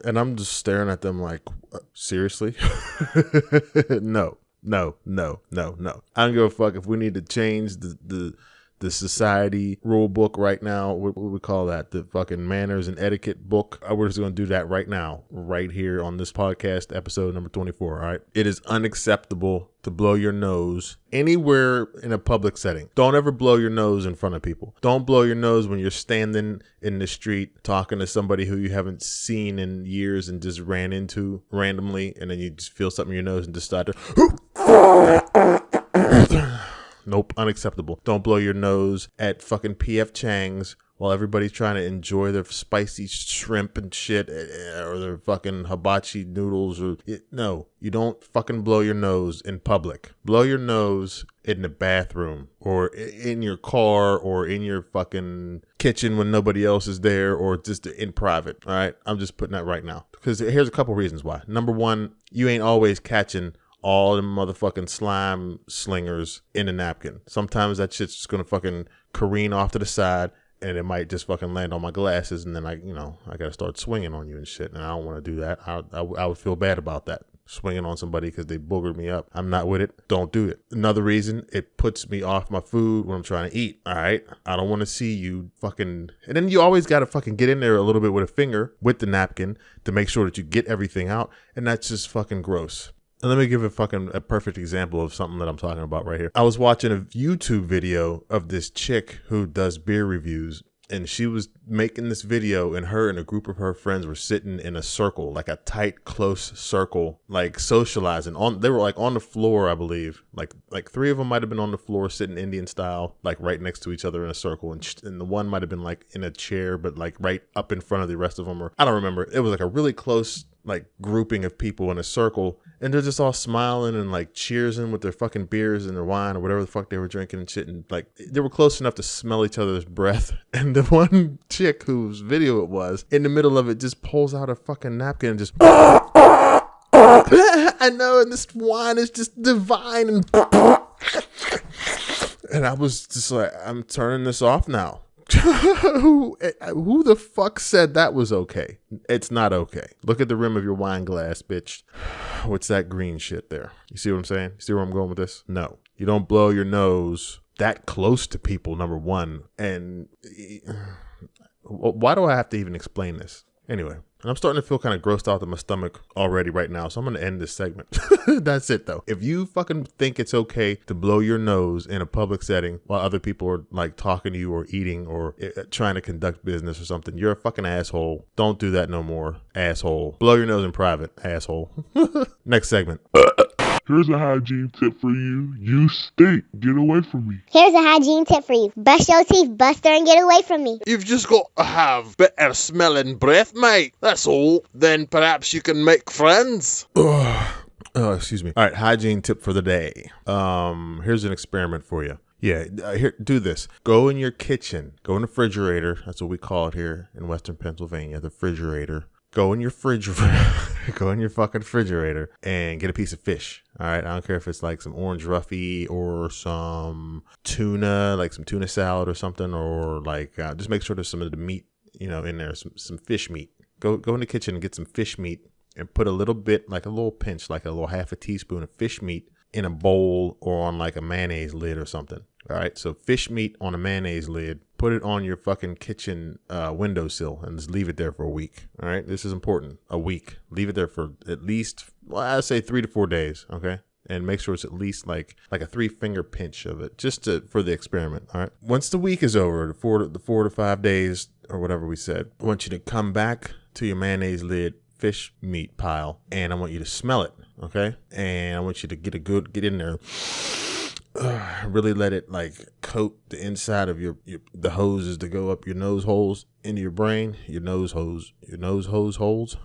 and I'm just staring at them like, seriously? No. I don't give a fuck if we need to change the the society rule book right now. What we call that? The fucking manners and etiquette book. We're just going to do that right now, right here on this podcast, episode number 24. All right. It is unacceptable to blow your nose anywhere in a public setting. Don't ever blow your nose in front of people. Don't blow your nose when you're standing in the street talking to somebody who you haven't seen in years and just ran into randomly, and then you just feel something in your nose and just start to nope, unacceptable. Don't blow your nose at fucking PF Chang's while everybody's trying to enjoy their spicy shrimp and shit, or their fucking hibachi noodles. No, you don't fucking blow your nose in public. Blow your nose in the bathroom, or in your car, or in your fucking kitchen when nobody else is there, or just in private. All right, I'm just putting that right now because here's a couple reasons why. Number one, you ain't always catching all them motherfucking slime slingers in a napkin. Sometimes that shit's just gonna fucking careen off to the side, and it might just fucking land on my glasses, and then I gotta start swinging on you and shit, and I don't want to do that. I would feel bad about that, swinging on somebody because they boogered me up. I'm not with it. Don't do it. Another reason, it puts me off my food when I'm trying to eat. All right, I don't want to see you fucking. And then you always gotta fucking get in there a little bit with a finger with the napkin to make sure that you get everything out, and that's just fucking gross. And let me give a perfect example of something that I'm talking about right here. I was watching a YouTube video of this chick who does beer reviews, and she was making this video, and her and a group of her friends were sitting in a circle, like a tight, close circle, like socializing. They were like on the floor, I believe. Like three of them might have been on the floor, sitting Indian style, like right next to each other in a circle, and the one might have been like in a chair, but like right up in front of the rest of them. Or I don't remember. It was like a really close like grouping of people in a circle, and they're just all smiling and like cheersing with their fucking beers and their wine or whatever the fuck they were drinking and shit, and like they were close enough to smell each other's breath. And the one chick whose video it was, in the middle of it, just pulls out a fucking napkin and just I know, and this wine is just divine, and I was just like, I'm turning this off now. Who the fuck said that was okay? It's not okay. Look at the rim of your wine glass, bitch. What's that green shit there? You see what I'm saying? You see where I'm going with this? No. You don't blow your nose that close to people, number one. And why do I have to even explain this? Anyway, I'm starting to feel kind of grossed out in my stomach already right now, so I'm going to end this segment. That's it, though. If you fucking think it's okay to blow your nose in a public setting while other people are like talking to you or eating or trying to conduct business or something, you're a fucking asshole. Don't do that no more, asshole. Blow your nose in private, asshole. Next segment. Here's a hygiene tip for you. You stink. Get away from me. Here's a hygiene tip for you. Brush your teeth, Buster, and get away from me. You've just got to have better smelling breath, mate. That's all. Then perhaps you can make friends. Oh, excuse me. All right, hygiene tip for the day. Here's an experiment for you. Yeah, here, do this. Go in your kitchen. Go in the refrigerator. That's what we call it here in Western Pennsylvania, the refrigerator. Go in your go in your fucking refrigerator and get a piece of fish. All right. I don't care if it's like some orange roughy or some tuna, like some tuna salad or something, or like just make sure there's some of the meat, in there, some fish meat. Go in the kitchen and get some fish meat and put a little bit, like a little pinch, like a little half a teaspoon of fish meat in a bowl or on like a mayonnaise lid or something. All right. So fish meat on a mayonnaise lid. Put it on your fucking kitchen windowsill and just leave it there for a week. All right. This is important. A week. Leave it there for at least, I'd say 3 to 4 days. Okay. And make sure it's at least like a 3-finger pinch of it, just for the experiment. All right. Once the week is over, the 4 to 5 days or whatever we said, I want you to come back to your mayonnaise lid fish meat pile, and I want you to smell it. Okay. And I want you to get in there. Really let it like coat the inside of the hoses to go up your nose holes into your brain, your nose hose holes.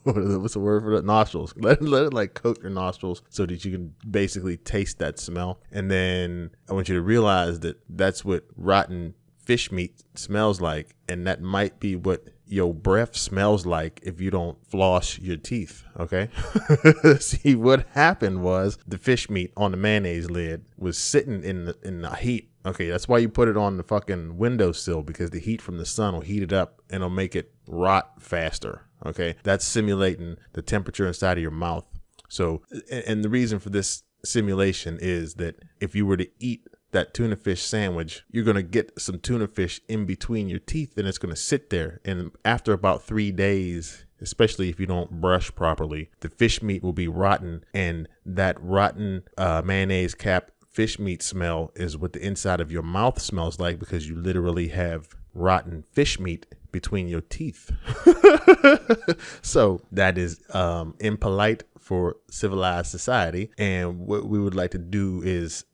What's the word for that? Nostrils. Let it like coat your nostrils so that you can basically taste that smell. And then I want you to realize that that's what rotten fish meat smells like, and that might be what your breath smells like if you don't floss your teeth. Okay. See, what happened was the fish meat on the mayonnaise lid was sitting in the heat. Okay, that's why you put it on the fucking windowsill, because the heat from the sun will heat it up and it'll make it rot faster. Okay, that's simulating the temperature inside of your mouth. So, and the reason for this simulation is that if you were to eat that tuna fish sandwich, you're going to get some tuna fish in between your teeth, and it's going to sit there. And after about 3 days, especially if you don't brush properly, the fish meat will be rotten, and that rotten mayonnaise cap fish meat smell is what the inside of your mouth smells like, because you literally have rotten fish meat between your teeth. So that is impolite for civilized society. And what we would like to do is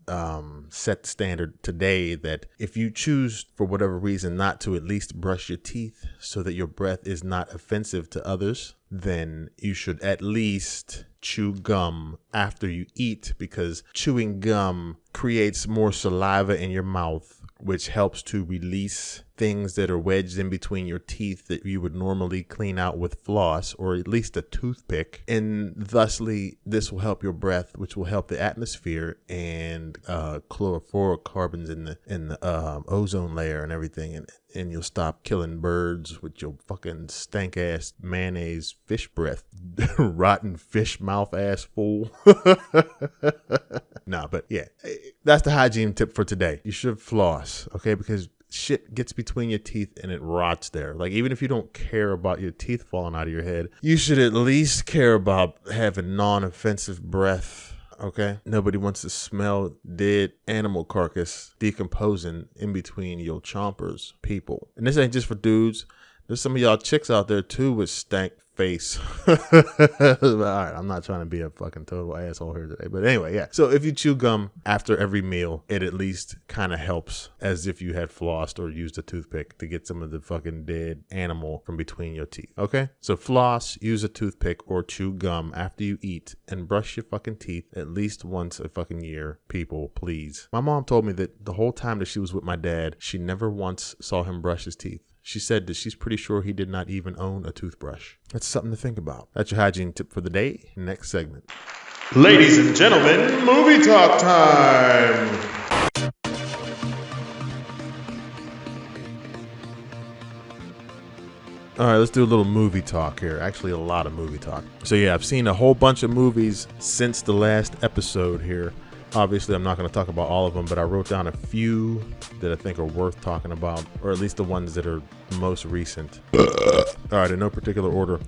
set the standard today that if you choose for whatever reason not to at least brush your teeth so that your breath is not offensive to others, then you should at least chew gum after you eat, because chewing gum creates more saliva in your mouth, which helps to release things that are wedged in between your teeth that you would normally clean out with floss or at least a toothpick. And thusly, this will help your breath, which will help the atmosphere and chlorofluorocarbons in the ozone layer and everything. And you'll stop killing birds with your fucking stank ass mayonnaise fish breath, rotten fish mouth ass fool. Nah, but yeah, that's the hygiene tip for today. You should floss, okay? Because shit gets between your teeth and it rots there. Like, even if you don't care about your teeth falling out of your head, you should at least care about having non-offensive breath. Okay, nobody wants to smell dead animal carcass decomposing in between your chompers, people. And this ain't just for dudes. There's some of y'all chicks out there too with stank face. All right, I'm not trying to be a fucking total asshole here today, but anyway, yeah. So if you chew gum after every meal, it at least kind of helps as if you had flossed or used a toothpick to get some of the fucking dead animal from between your teeth. Okay, so floss, use a toothpick, or chew gum after you eat, and brush your fucking teeth at least once a fucking year, people, please. My mom told me that the whole time that she was with my dad, she never once saw him brush his teeth. She said that she's pretty sure he did not even own a toothbrush. That's something to think about. That's your hygiene tip for the day. Next segment. Ladies and gentlemen, movie talk time! All right, let's do a little movie talk here. Actually, a lot of movie talk. So yeah, I've seen a whole bunch of movies since the last episode here. Obviously, I'm not going to talk about all of them, but I wrote down a few that I think are worth talking about, or at least the ones that are most recent. All right, in no particular order.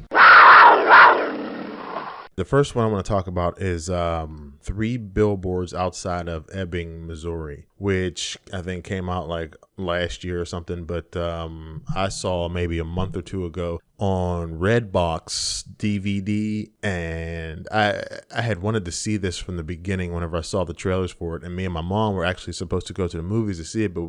The first one I want to talk about is 3 Billboards Outside of Ebbing, Missouri, which I think came out like last year or something, but I saw maybe a month or two ago on Redbox DVD, and I had wanted to see this from the beginning whenever I saw the trailers for it, and me and my mom were actually supposed to go to the movies to see it, but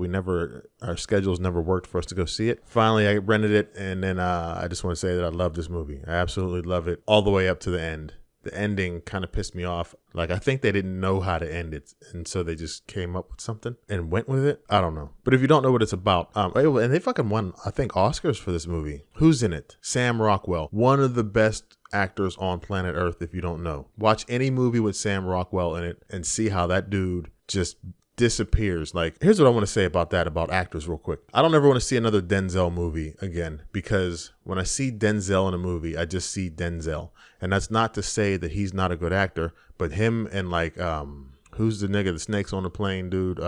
our schedules never worked for us to go see it. Finally, I rented it, and then I just want to say that I love this movie. I absolutely love it all the way up to the end. The ending kind of pissed me off. Like, I think they didn't know how to end it, and so they just came up with something and went with it. I don't know. But if you don't know what it's about, and they fucking won, I think, Oscars for this movie. Who's in it? Sam Rockwell, one of the best actors on planet Earth. If you don't know, watch any movie with Sam Rockwell in it and see how that dude just disappears. Like, here's what I want to say about actors real quick. I don't ever want to see another Denzel movie again, because when I see Denzel in a movie, I just see Denzel. And that's not to say that he's not a good actor, but him and like, who's the nigga, the snakes on the plane dude?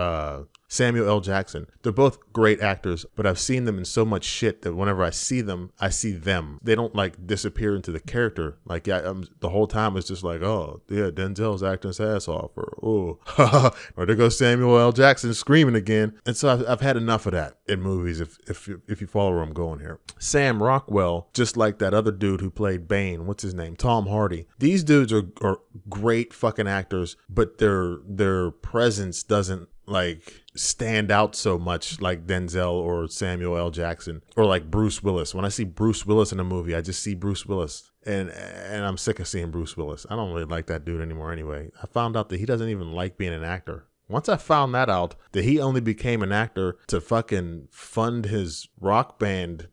Samuel L. Jackson. They're both great actors, but I've seen them in so much shit that whenever I see them, I see them. They don't like disappear into the character. Like, the whole time it's just like, oh yeah, Denzel's acting his ass off, or oh, or there goes Samuel L. Jackson screaming again. And so I've had enough of that in movies. If you follow where I'm going here, Sam Rockwell, just like that other dude who played Bane, what's his name, Tom Hardy. These dudes are great fucking actors, but their presence doesn't like stand out so much like Denzel or Samuel L. Jackson, or like Bruce Willis. When I see Bruce Willis in a movie, I just see Bruce Willis, and I'm sick of seeing Bruce Willis. I don't really like that dude anymore anyway. I found out that he doesn't even like being an actor. Once I found that out, that he only became an actor to fucking fund his rock band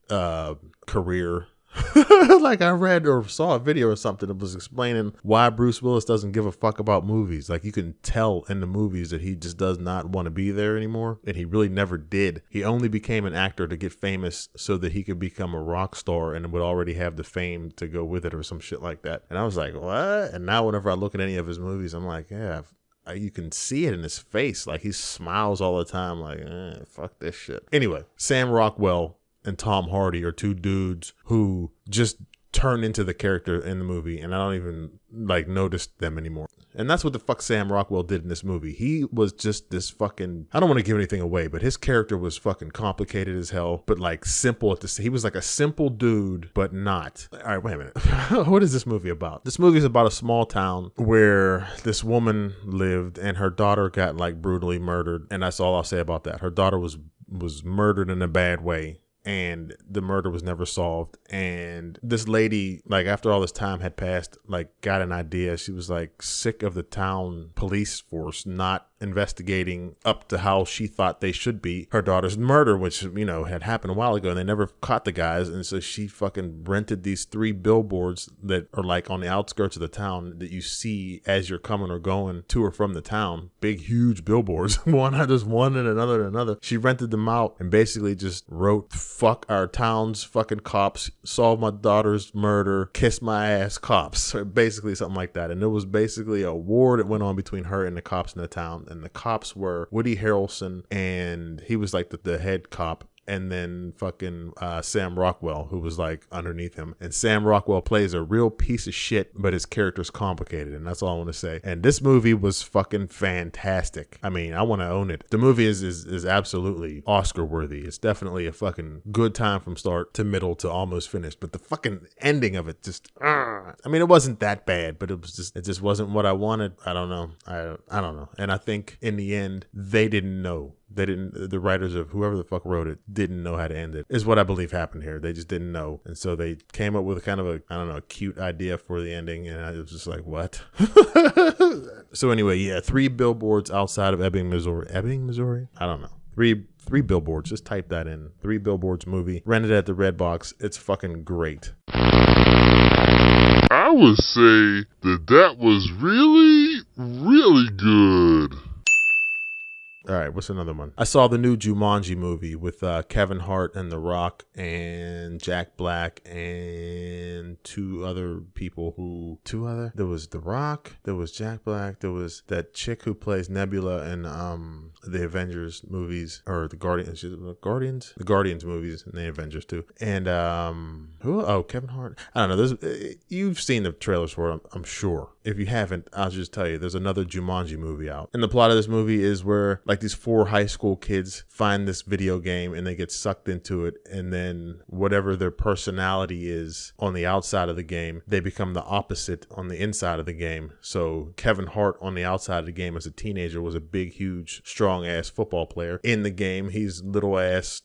career. Like, I read or saw a video or something that was explaining why Bruce Willis doesn't give a fuck about movies. Like, you can tell in the movies that he just does not want to be there anymore, and he really never did. He only became an actor to get famous so that he could become a rock star and would already have the fame to go with it or some shit like that. And I was like, what? And now whenever I look at any of his movies, I'm like, yeah, you can see it in his face. Like he smiles all the time like, fuck this shit. Anyway, Sam Rockwell and Tom Hardy are two dudes who just turn into the character in the movie, and I don't even like notice them anymore. And that's what the fuck Sam Rockwell did in this movie. He was just this fucking, I don't want to give anything away, but his character was fucking complicated as hell, but like simple at the same. He was like a simple dude, but not. All right, wait a minute. What is this movie about? This movie is about a small town where this woman lived and her daughter got like brutally murdered. And that's all I'll say about that. Her daughter was murdered in a bad way, and the murder was never solved. And this lady, like after all this time had passed, like got an idea. She was like sick of the town police force not investigating up to how she thought they should be her daughter's murder, which, you know, had happened a while ago, and they never caught the guys. And so she fucking rented these 3 billboards that are like on the outskirts of the town that you see as you're coming or going to or from the town. Big, huge billboards. There's one and another and another. She rented them out and basically just wrote, fuck our town's fucking cops, solve my daughter's murder, kiss my ass cops, or basically something like that. And it was basically a war that went on between her and the cops in the town. And the cops were Woody Harrelson, and he was like the head cop. And then fucking Sam Rockwell, who was like underneath him. And Sam Rockwell plays a real piece of shit, but his character's complicated. And that's all I want to say. And this movie was fucking fantastic. I mean, I want to own it. The movie is absolutely Oscar worthy. It's definitely a fucking good time from start to middle to almost finished. But the fucking ending of it just, I mean, it wasn't that bad, but it just wasn't what I wanted. I don't know. I don't know. And I think in the end, they didn't know. The writers of whoever the fuck wrote it didn't know how to end it, is what I believe happened here. They just didn't know. And so they came up with kind of a, I don't know, a cute idea for the ending. And I was just like, what? So anyway, yeah, 3 billboards outside of Ebbing, Missouri. Ebbing, Missouri? I don't know. Three billboards. Just type that in. 3 billboards movie. Rented at the Redbox. It's fucking great. I would say that was really, really good. All right, what's another one? I saw the new Jumanji movie with Kevin Hart and The Rock and Jack Black and 2 other people there was The Rock, there was Jack Black, there was that chick who plays Nebula in the Avengers movies, or the Guardians movies, and the Avengers too. And Kevin Hart. I don't know. You've seen the trailers for it, I'm sure. If you haven't, I'll just tell you, there's another Jumanji movie out. And the plot of this movie is where like these 4 high school kids find this video game and they get sucked into it. And then whatever their personality is on the outside of the game, they become the opposite on the inside of the game. So Kevin Hart on the outside of the game as a teenager was a big, huge, strong ass football player. In the game, he's little ass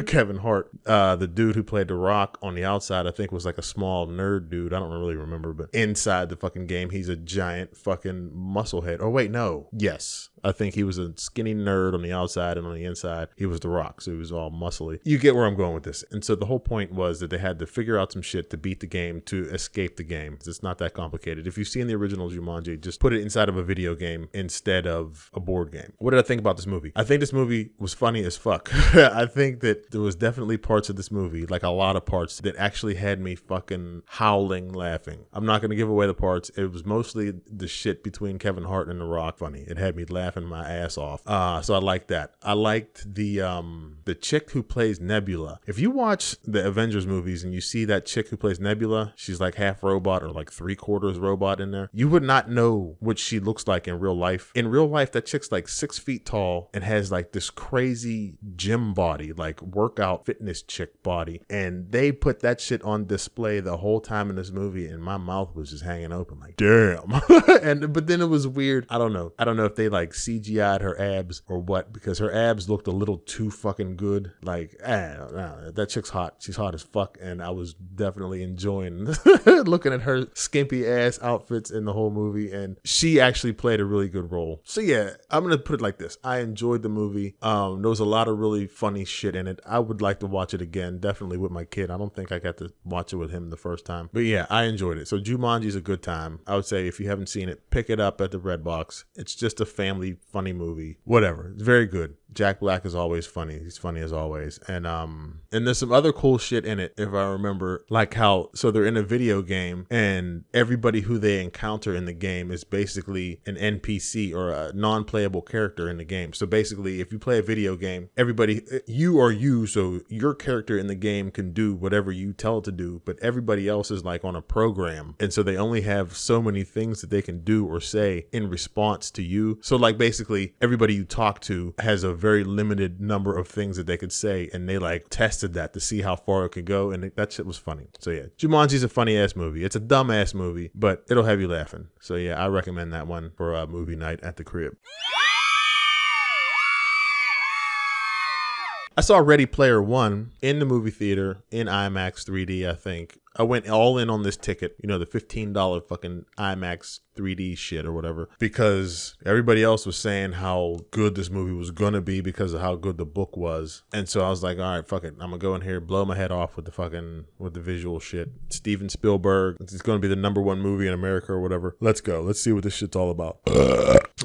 Kevin Hart. The dude who played The Rock on the outside, I think was like a small nerd dude. I don't really remember, but inside the fucking game, he's a giant fucking musclehead. Oh wait, no. Yes. I think he was a skinny nerd on the outside, and on the inside, he was The Rock. So he was all muscly. You get where I'm going with this. And so the whole point was that they had to figure out some shit to beat the game, to escape the game. It's not that complicated. If you've seen the original Jumanji, just put it inside of a video game instead of a board game. What did I think about this movie? I think this movie was funny as fuck. I think that there was definitely parts of this movie, like a lot of parts, that actually had me fucking howling laughing. I'm not going to give away the parts. It was mostly the shit between Kevin Hart and The Rock funny. It had me laughing my ass off. So I liked that. I liked the chick who plays Nebula. If you watch the Avengers movies and you see that chick who plays Nebula, she's like half robot or like 3/4 robot in there. You would not know what she looks like in real life. In real life, that chick's like 6 feet tall and has like this crazy gym body, like workout fitness chick body. And they put that shit on display the whole time in this movie, and my mouth was just hanging open like, damn. But then it was weird. I don't know if they like CGI'd her abs or what, because her abs looked a little too fucking good. Like, I don't know. That chick's hot. She's hot as fuck, and I was definitely enjoying looking at her skimpy ass outfits in the whole movie, and she actually played a really good role. So yeah, I'm gonna put it like this. I enjoyed the movie. There was a lot of really funny shit in it. I would like to watch it again, definitely with my kid. I don't think I got to watch it with him the first time, but yeah, I enjoyed it. So Jumanji's a good time. I would say if you haven't seen it, pick it up at the Redbox. It's just a family funny movie. Whatever. It's very good. Jack Black is always funny. He's funny as always. And there's some other cool shit in it, if I remember, like how, so they're in a video game and everybody who they encounter in the game is basically an NPC or a non-playable character in the game. So basically, if you play a video game, everybody, you are you, so your character in the game can do whatever you tell it to do, but everybody else is like on a program. And so they only have so many things that they can do or say in response to you. So like basically everybody you talk to has a very limited number of things that they could say, and they like tested that to see how far it could go, and that shit was funny. So yeah, Jumanji's a funny ass movie. It's a dumb ass movie, but it'll have you laughing. So yeah, I recommend that one for a movie night at the crib. I saw Ready Player One in the movie theater in IMAX 3D, I think. I went all in on this ticket, you know, the $15 fucking IMAX 3D shit or whatever, because everybody else was saying how good this movie was going to be because of how good the book was. And so I was like, all right, fuck it. I'm going to go in here, blow my head off with the visual shit. Steven Spielberg, it's going to be the #1 movie in America or whatever. Let's go. Let's see what this shit's all about.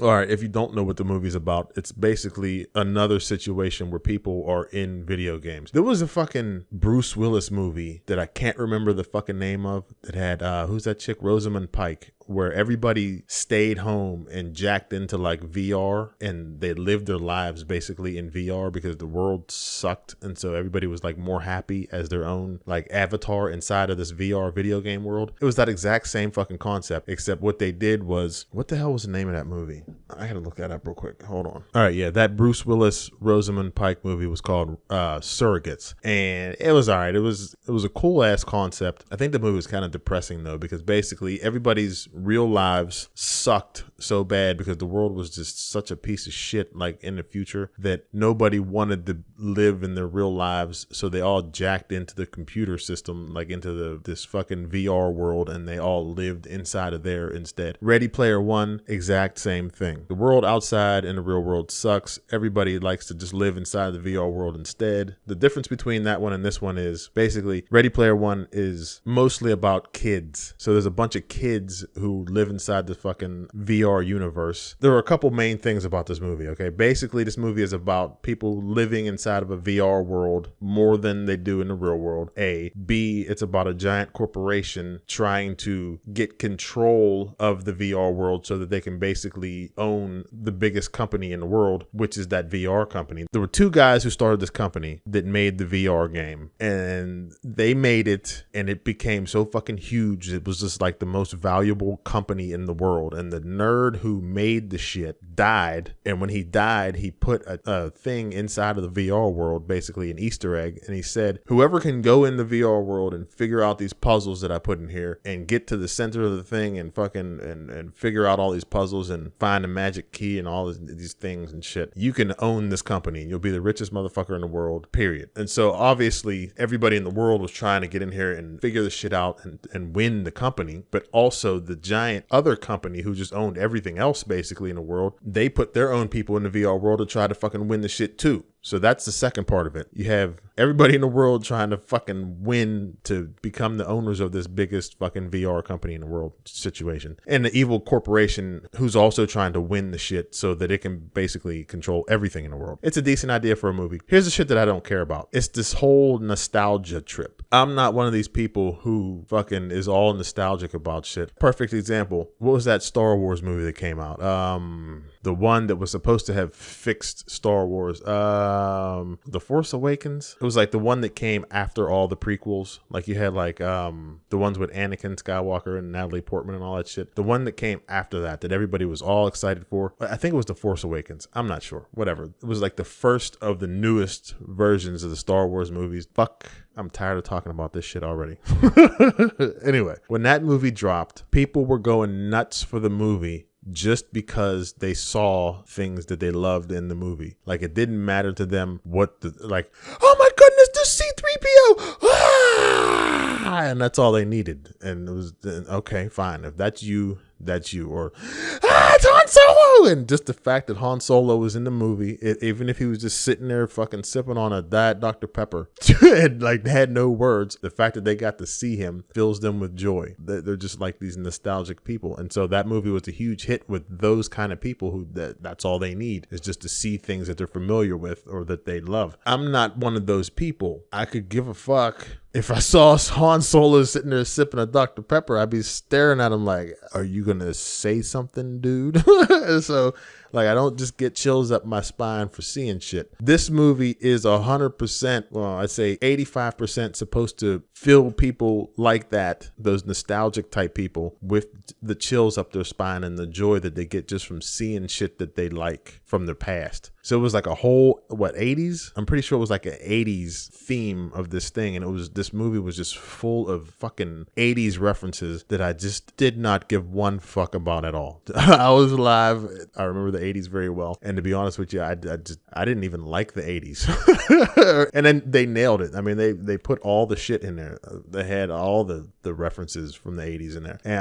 All right, if you don't know what the movie's about, it's basically another situation where people are in video games. There was a fucking Bruce Willis movie that I can't remember the fucking name of that had, who's that chick? Rosamund Pike, where everybody stayed home and jacked into like VR and they lived their lives basically in VR because the world sucked. And so everybody was like more happy as their own like avatar inside of this VR video game world. It was that exact same fucking concept, except what they did was, what the hell was the name of that movie? I gotta look that up real quick. Hold on. All right. Yeah. That Bruce Willis, Rosamund Pike movie was called Surrogates, and it was all right. It was a cool ass concept. I think the movie was kind of depressing though, because basically everybody's real lives sucked so bad because the world was just such a piece of shit like in the future that nobody wanted to live in their real lives, so they all jacked into the computer system, like into this fucking VR world, and they all lived inside of there instead. Ready Player One, exact same thing. The world outside in the real world sucks. Everybody likes to just live inside the VR world instead. The difference between that one and this one is basically Ready Player One is mostly about kids. So there's a bunch of kids who live inside the fucking VR universe. There are a couple main things about this movie, okay? Basically, this movie is about people living inside of a VR world more than they do in the real world. A. B, it's about a giant corporation trying to get control of the VR world so that they can basically own the biggest company in the world, which is that VR company. There were two guys who started this company that made the VR game, and they made it, and it became so fucking huge. It was just like the most valuable company in the world, and the nerd who made the shit died, and when he died, he put a thing inside of the VR world, basically an Easter egg, and he said, whoever can go in the VR world and figure out these puzzles that I put in here and get to the center of the thing and fucking and figure out all these puzzles and find a magic key and all these things and shit, you can own this company and you'll be the richest motherfucker in the world, period. And so obviously everybody in the world was trying to get in here and figure this shit out and win the company, but also the giant other company who just owned everything else basically in the world, they put their own people in the VR world to try to fucking win the shit too. So that's the second part of it. You have everybody in the world trying to fucking win to become the owners of this biggest fucking VR company in the world situation. And the evil corporation who's also trying to win the shit so that it can basically control everything in the world. It's a decent idea for a movie. Here's the shit that I don't care about. It's this whole nostalgia trip. I'm not one of these people who fucking is all nostalgic about shit. Perfect example. What was that Star Wars movie that came out? The one that was supposed to have fixed Star Wars. The Force Awakens. It was like the one that came after all the prequels. Like you had like the ones with Anakin Skywalker and Natalie Portman and all that shit. The one that came after that everybody was all excited for. I think it was The Force Awakens. I'm not sure. Whatever. It was like the first of the newest versions of the Star Wars movies. Fuck. I'm tired of talking about this shit already. Anyway, when that movie dropped, people were going nuts for the movie just because they saw things that they loved in the movie. Like it didn't matter to them what oh my goodness, the C-3PO! Ah! And that's all they needed. And it was, okay, fine. If that's you, that's you, or it's Han Solo. And just the fact that Han Solo was in the movie, even if he was just sitting there fucking sipping on a Diet Dr. Pepper and like had no words, the fact that they got to see him fills them with joy. They're just like these nostalgic people. And so that movie was a huge hit with those kind of people who that's all they need is just to see things that they're familiar with or that they love. I'm not one of those people. I could give a fuck. If I saw Han Solo sitting there sipping a Dr. Pepper, I'd be staring at him like, are you going to say something, dude? So, like, I don't just get chills up my spine for seeing shit. This movie is 100%, well, I'd say 85% supposed to fill people like that, those nostalgic type people, with the chills up their spine and the joy that they get just from seeing shit that they like from their past. So it was like a whole, 80s? I'm pretty sure it was like an 80s theme of this thing. And this movie was just full of fucking 80s references that I just did not give one fuck about at all. I was alive. I remember the 80s very well. And to be honest with you, I didn't even like the 80s. And then they nailed it. I mean, they put all the shit in there. They had all the references from the 80s in there. And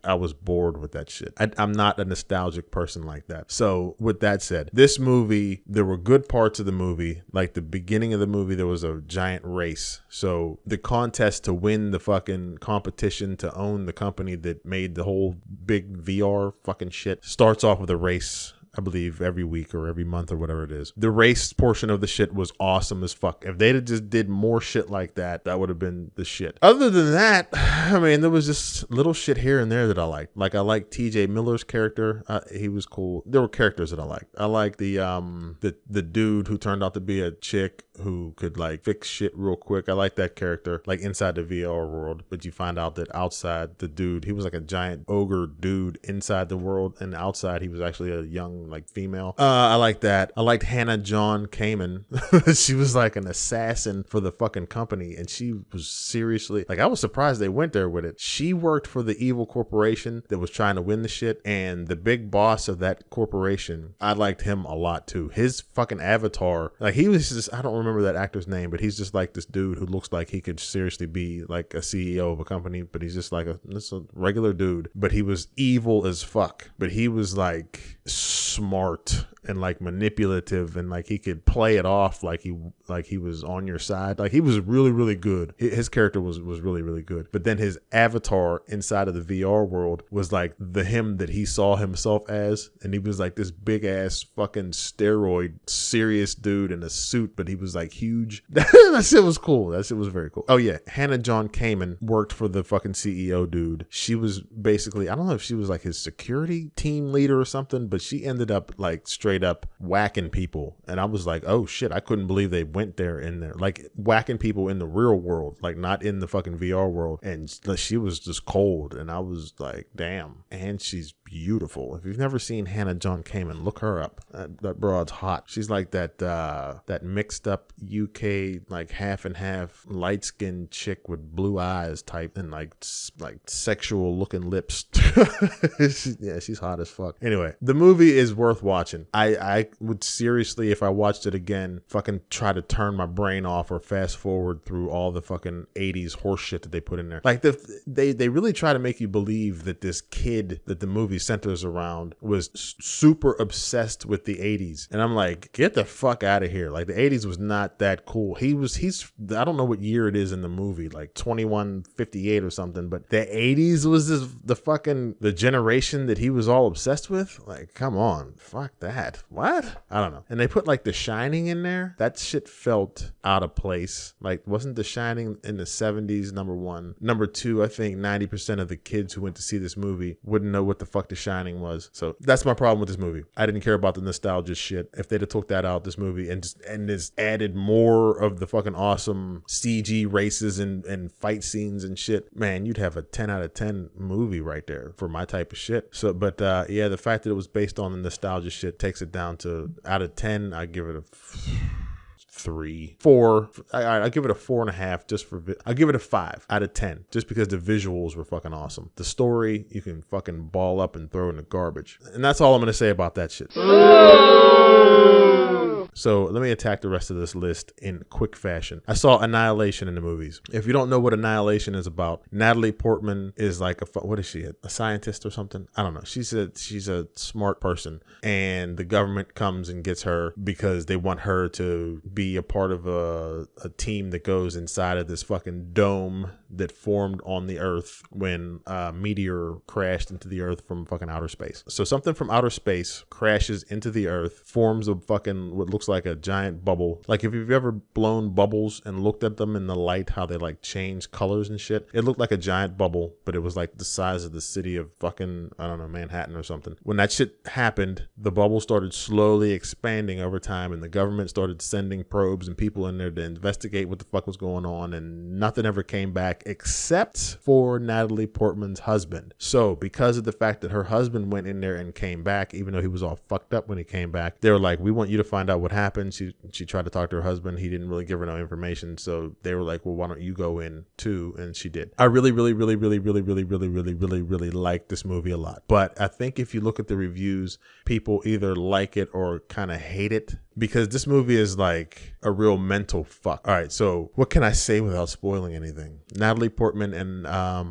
I was bored with that shit. I'm not a nostalgic person like that. So with that said, this movie, there were good parts of the movie. Like the beginning of the movie, there was a giant race. So the contest to win the fucking competition to own the company that made the whole big VR fucking shit starts off with a race, I believe, every week or every month or whatever it is. The race portion of the shit was awesome as fuck. If they'd have just did more shit like that, that would have been the shit. Other than that, I mean, there was just little shit here and there that I liked. Like, I liked TJ Miller's character. He was cool. There were characters that I liked. I liked the dude who turned out to be a chick who could like fix shit real quick. I like that character, like inside the VR world, but you find out that outside, the dude, he was like a giant ogre dude inside the world, and outside he was actually a young like female. I like that. I liked Hannah John Kamen. She was like an assassin for the fucking company, and she was seriously like, I was surprised they went there with it. She worked for the evil corporation that was trying to win the shit, and the big boss of that corporation, I liked him a lot too. His fucking avatar, like, he was just, I don't remember that actor's name, but he's just like this dude who looks like he could seriously be like a CEO of a company, but he's just like a regular dude, but he was evil as fuck. But he was like smart and like manipulative, and like he could play it off like he was on your side. Like, he was really, really good. His character was really, really good. But then his avatar inside of the VR world was like the him that he saw himself as, and he was like this big ass fucking steroid serious dude in a suit, but he was like huge. That shit was cool. That shit was very cool. Oh yeah, Hannah John Kamen worked for the fucking CEO dude. She was basically, I don't know if she was like his security team leader or something, but she ended up like straight up whacking people. And I was like, oh shit, I couldn't believe they went there in there, like whacking people in the real world, like not in the fucking VR world. And she was just cold, and I was like, damn. And she's beautiful. If you've never seen Hannah John Kamen, look her up. That broad's hot. She's like that mixed up UK like half and half light skinned chick with blue eyes type and like sexual looking lips. Yeah, she's hot as fuck. Anyway, the movie is worth watching. I would seriously, if I watched it again, fucking try to turn my brain off or fast forward through all the fucking 80s horse shit that they put in there. Like, they really try to make you believe that this kid that the movie centers around was super obsessed with the 80s. And I'm like, get the fuck out of here. Like, the 80s was not that cool. He's I don't know what year it is in the movie, like 2158 or something, but the 80s was the generation that he was all obsessed with. Like, come on, fuck that. What? I don't know. And they put like The Shining in there. That shit felt out of place. Like, wasn't The Shining in the 70s, number one? Number two, I think 90% of the kids who went to see this movie wouldn't know what the fuck The Shining was. So that's my problem with this movie. I didn't care about the nostalgia shit. If they'd have took that out, this movie, and just added more of the fucking awesome CG races and fight scenes and shit, man, you'd have a 10 out of 10 movie right there for my type of shit. So, but yeah, the fact that it was based on the nostalgia shit takes it down to, out of 10, I give it a 3, 4. I give it a 4.5 I give it a 5 out of 10 just because the visuals were fucking awesome. The story, you can fucking ball up and throw in the garbage. And that's all I'm going to say about that shit. So let me attack the rest of this list in quick fashion. I saw Annihilation in the movies. If you don't know what Annihilation is about, Natalie Portman is like what is she? A scientist or something? I don't know. She's a smart person, and the government comes and gets her because they want her to be a part of a team that goes inside of this fucking dome that formed on the Earth when a meteor crashed into the Earth from fucking outer space. So something from outer space crashes into the Earth, forms a fucking what looks like a giant bubble. Like if you've ever blown bubbles and looked at them in the light, how they like change colors and shit. It looked like a giant bubble, but it was like the size of the city of fucking, I don't know, Manhattan or something. When that shit happened, the bubble started slowly expanding over time, and the government started sending probes and people in there to investigate what the fuck was going on, and nothing ever came back except for Natalie Portman's husband. So because of the fact that her husband went in there and came back, even though he was all fucked up when he came back, they were like, we want you to find out what happened. She tried to talk to her husband. He didn't really give her no information. So they were like, well, why don't you go in too? And she did. I really like this movie a lot. But I think if you look at the reviews, people either like it or kind of hate it, because this movie is like a real mental fuck. All right, so what can I say without spoiling anything? Natalie Portman and I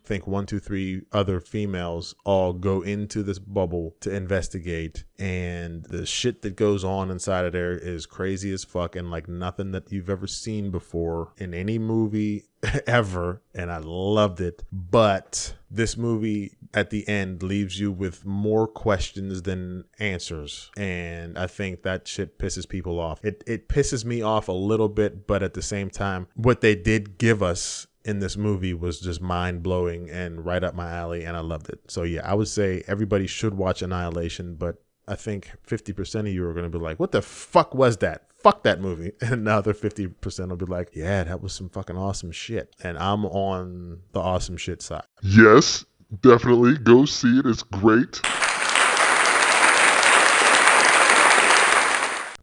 think 1, 2, 3 other females all go into this bubble to investigate, and the shit that goes on inside of there is crazy as fuck and like nothing that you've ever seen before in any movie ever, and I loved it. But this movie at the end leaves you with more questions than answers, and I think that shit pisses people off. It pisses me off a little bit, but at the same time, what they did give us in this movie was just mind-blowing and right up my alley, and I loved it. So yeah, I would say everybody should watch Annihilation, but I think 50% of you are going to be like, what the fuck was that? Fuck that movie. And another 50% will be like, yeah, that was some fucking awesome shit. And I'm on the awesome shit side. Yes, definitely. Go see it. It's great.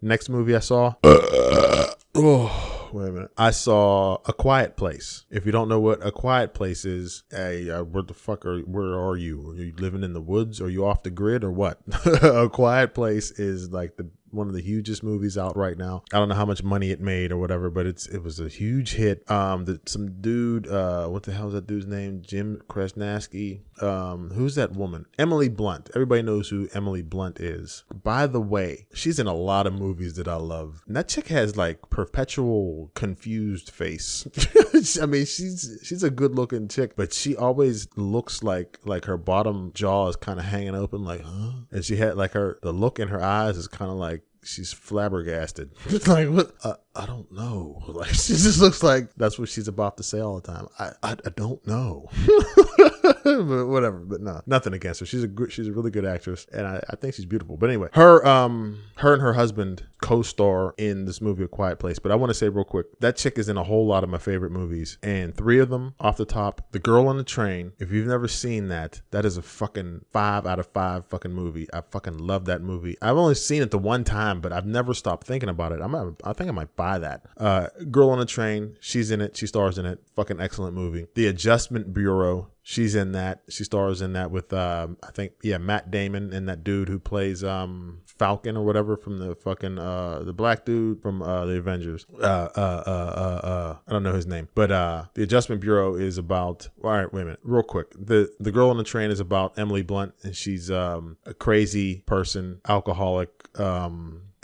Next movie I saw. Wait a minute. I saw A Quiet Place. If you don't know what A Quiet Place is, hey, where are you? Are you living in the woods? Are you off the grid or what? A Quiet Place is like one of the hugest movies out right now. I don't know how much money it made or whatever, but it was a huge hit. Some dude, what the hell is that dude's name? Jim Kresnaski. Who's that woman? Emily Blunt. Everybody knows who Emily Blunt is. By the way, she's in a lot of movies that I love. And that chick has like perpetual confused face. I mean, she's a good looking chick, but she always looks like her bottom jaw is kind of hanging open, like, huh? And she had like the look in her eyes is kind of like she's flabbergasted. Like, what? I don't know. Like, she just looks like that's what she's about to say all the time. I don't know. But whatever. But no, nothing against her. She's a really good actress, and I think she's beautiful. But anyway, her and her husband co-star in this movie A Quiet Place. But I want to say real quick, that chick is in a whole lot of my favorite movies, and 3 of them off the top. The Girl on the Train. If you've never seen that is a fucking 5 out of 5 fucking movie. I fucking love that movie. I've only seen it the one time, but I've never stopped thinking about it. I think I might buy that. Girl on the Train. She's in it. She stars in it. Fucking excellent movie. The Adjustment Bureau. She's in that. She stars in that with I think Matt Damon and that dude who plays Falcon or whatever from the fucking the black dude from the Avengers. I don't know his name, but the Adjustment Bureau is about. All right, wait a minute, real quick. The Girl on the Train is about Emily Blunt, and she's a crazy person, alcoholic,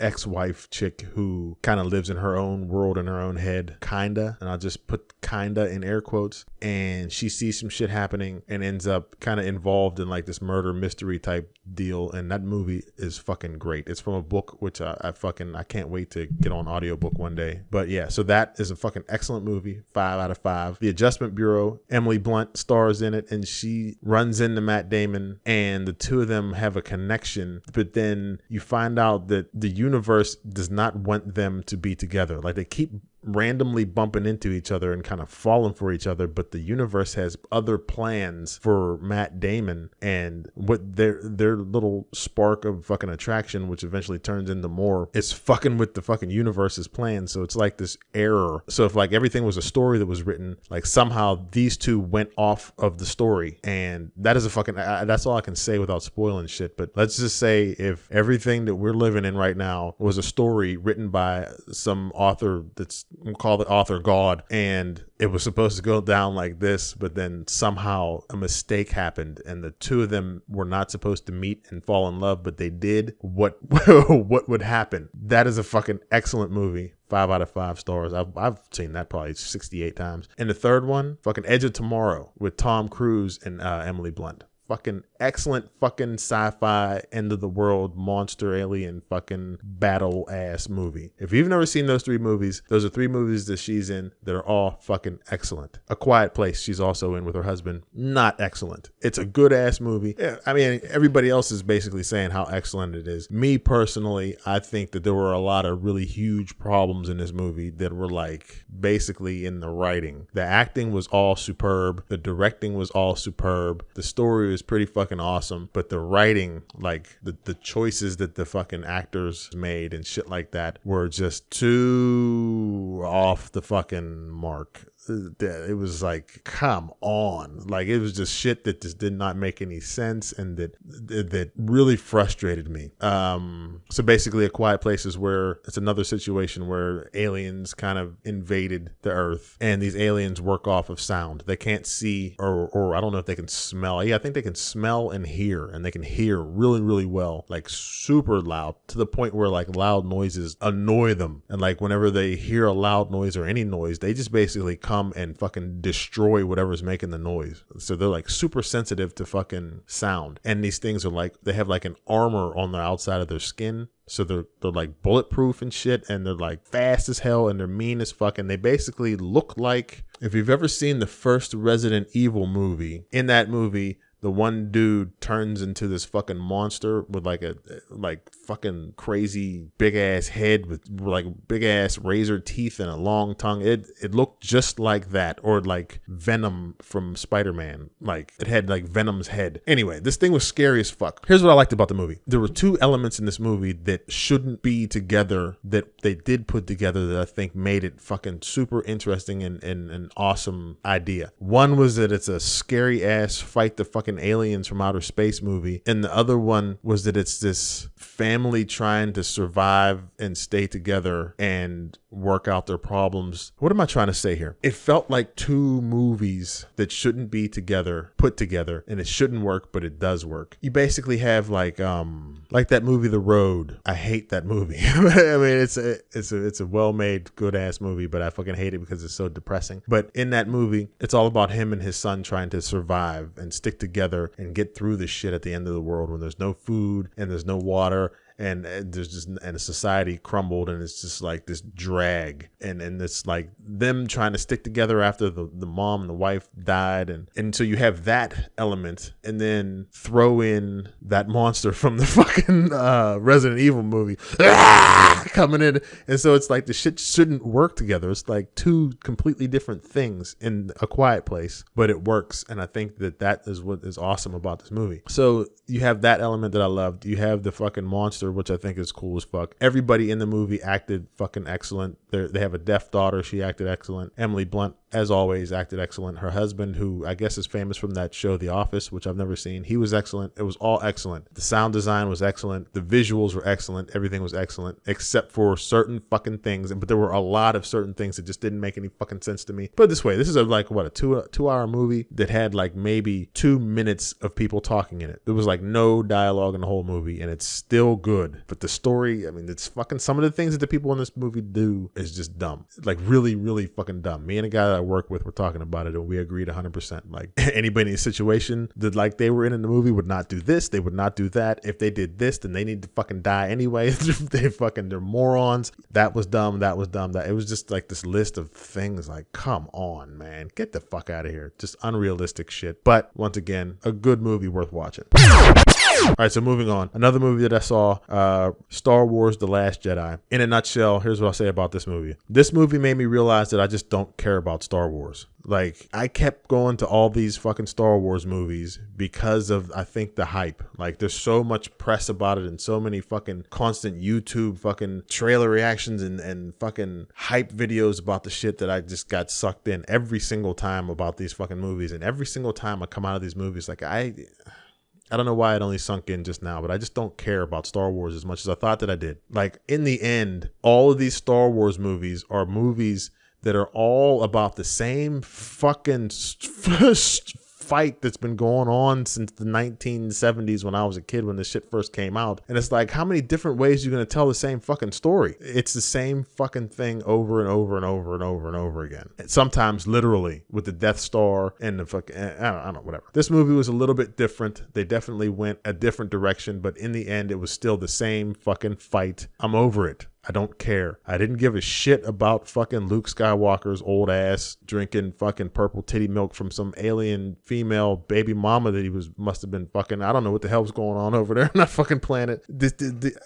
ex-wife chick who kind of lives in her own world in her own head, kinda, and I'll just put kinda in air quotes, and she sees some shit happening and ends up kind of involved in like this murder mystery type deal, and that movie is fucking great. It's from a book which I can't wait to get on audiobook one day. But yeah, so that is a fucking excellent movie. 5 out of 5. The Adjustment Bureau, Emily Blunt stars in it, and she runs into Matt Damon, and the two of them have a connection, but then you find out that the universe does not want them to be together. Like, they keep randomly bumping into each other and kind of falling for each other, but the universe has other plans for Matt Damon and what their little spark of fucking attraction, which eventually turns into more, is fucking with the fucking universe's plans. So it's like this error. So if like everything was a story that was written, like somehow these two went off of the story, and that is a fucking, that's all I can say without spoiling shit. But let's just say if everything that we're living in right now was a story written by some author that's, we'll call the author God, and it was supposed to go down like this, but then somehow a mistake happened and the two of them were not supposed to meet and fall in love, but they did, what would happen? That is a fucking excellent movie. 5 out of 5 stars. I've seen that probably 68 times. And the third one, fucking Edge of Tomorrow with Tom Cruise and Emily Blunt. Fucking excellent fucking sci-fi end of the world monster alien fucking battle ass movie. If you've never seen those 3 movies, those are 3 movies that she's in that are all fucking excellent. A Quiet Place she's also in with her husband. Not excellent. It's a good ass movie. Yeah, I mean, everybody else is basically saying how excellent it is. Me personally, I think that there were a lot of really huge problems in this movie that were like basically in the writing. The acting was all superb. The directing was all superb. The story was pretty fucking awesome, but the writing, like the choices that the fucking actors made and shit like that were just too off the fucking mark. It was like, come on, like it was just shit that just did not make any sense and that really frustrated me. So basically A Quiet Place is where it's another situation where aliens kind of invaded the earth, and these aliens work off of sound. They can't see or I don't know if they can smell. Yeah, I think they can smell and hear, and they can hear really, really well, like super loud, to the point where like loud noises annoy them. And like whenever they hear a loud noise or any noise, they just basically come and fucking destroy whatever's making the noise. So they're like super sensitive to fucking sound. And these things are like, they have like an armor on the outside of their skin. So they're like bulletproof and shit, and they're like fast as hell, and they're mean as fuck. And they basically look like, if you've ever seen the first Resident Evil movie, in that movie, the one dude turns into this fucking monster with like a fucking crazy big ass head with like big ass razor teeth and a long tongue. It looked just like that, or like Venom from Spider-Man. Like it had like Venom's head. Anyway, this thing was scary as fuck. Here's what I liked about the movie. There were 2 elements in this movie that shouldn't be together that they did put together that I think made it fucking super interesting and an awesome idea. One was that it's a scary ass fight the fucking aliens from outer space movie, and the other one was that it's this family trying to survive and stay together and work out their problems. What am I trying to say here? It felt like 2 movies that shouldn't be together put together, and it shouldn't work, but it does work. You basically have like that movie The Road. I hate that movie. I mean, it's a well-made, good-ass movie, but I fucking hate it because it's so depressing. But in that movie, it's all about him and his son trying to survive and stick together and get through this shit at the end of the world when there's no food and there's no water. And there's just, and society crumbled, and it's just like this drag, and it's like them trying to stick together after the mom and the wife died, and so you have that element, and then throw in that monster from the fucking Resident Evil movie coming in, and so it's like the shit shouldn't work together. It's like 2 completely different things in A Quiet Place, but it works, and I think that is what is awesome about this movie. So you have that element that I loved. You have the fucking monster, which I think is cool as fuck. Everybody in the movie acted fucking excellent. They have a deaf daughter. She acted excellent. Emily Blunt, as always, acted excellent. Her husband, who I guess is famous from that show The Office, which I've never seen, he was excellent. It was all excellent. The sound design was excellent. The visuals were excellent. Everything was excellent, except for certain fucking things. But there were a lot of certain things that just didn't make any fucking sense to me. Put it this way, this is a 2 hour movie that had like maybe 2 minutes of people talking in it. There was like no dialogue in the whole movie, and it's still good. But the story, I mean, it's fucking, some of the things that the people in this movie do is just dumb. Like really, really fucking dumb. Me and a guy that I work with were talking about it, and we agreed 100%. Like anybody in a situation that like they were in the movie would not do this, they would not do that. If they did this, then they need to fucking die anyway. They're morons. That was dumb. That was dumb. That it was just like this list of things. Like, come on, man, get the fuck out of here. Just unrealistic shit. But once again, a good movie worth watching. All right, so moving on. Another movie that I saw, Star Wars The Last Jedi. In a nutshell, here's what I'll say about this movie. This movie made me realize that I just don't care about Star Wars. Like, I kept going to all these fucking Star Wars movies because of, I think, the hype. Like, there's so much press about it and so many fucking constant YouTube fucking trailer reactions and fucking hype videos about the shit that I just got sucked in every single time about these fucking movies. And every single time I come out of these movies, like, I don't know why it only sunk in just now, but I just don't care about Star Wars as much as I thought that I did. Like, in the end, all of these Star Wars movies are movies that are all about the same fucking fight that's been going on since the 1970s when I was a kid, when this shit first came out. And it's like, how many different ways are you going to tell the same fucking story? It's the same fucking thing over and over and over and over and over again. And sometimes literally with the Death Star and the fucking, I don't know, whatever. This movie was a little bit different. They definitely went a different direction, but in the end, it was still the same fucking fight. I'm over it. I don't care. I didn't give a shit about fucking Luke Skywalker's old ass drinking fucking purple titty milk from some alien female baby mama that he must have been fucking. I don't know what the hell was going on over there on that fucking planet.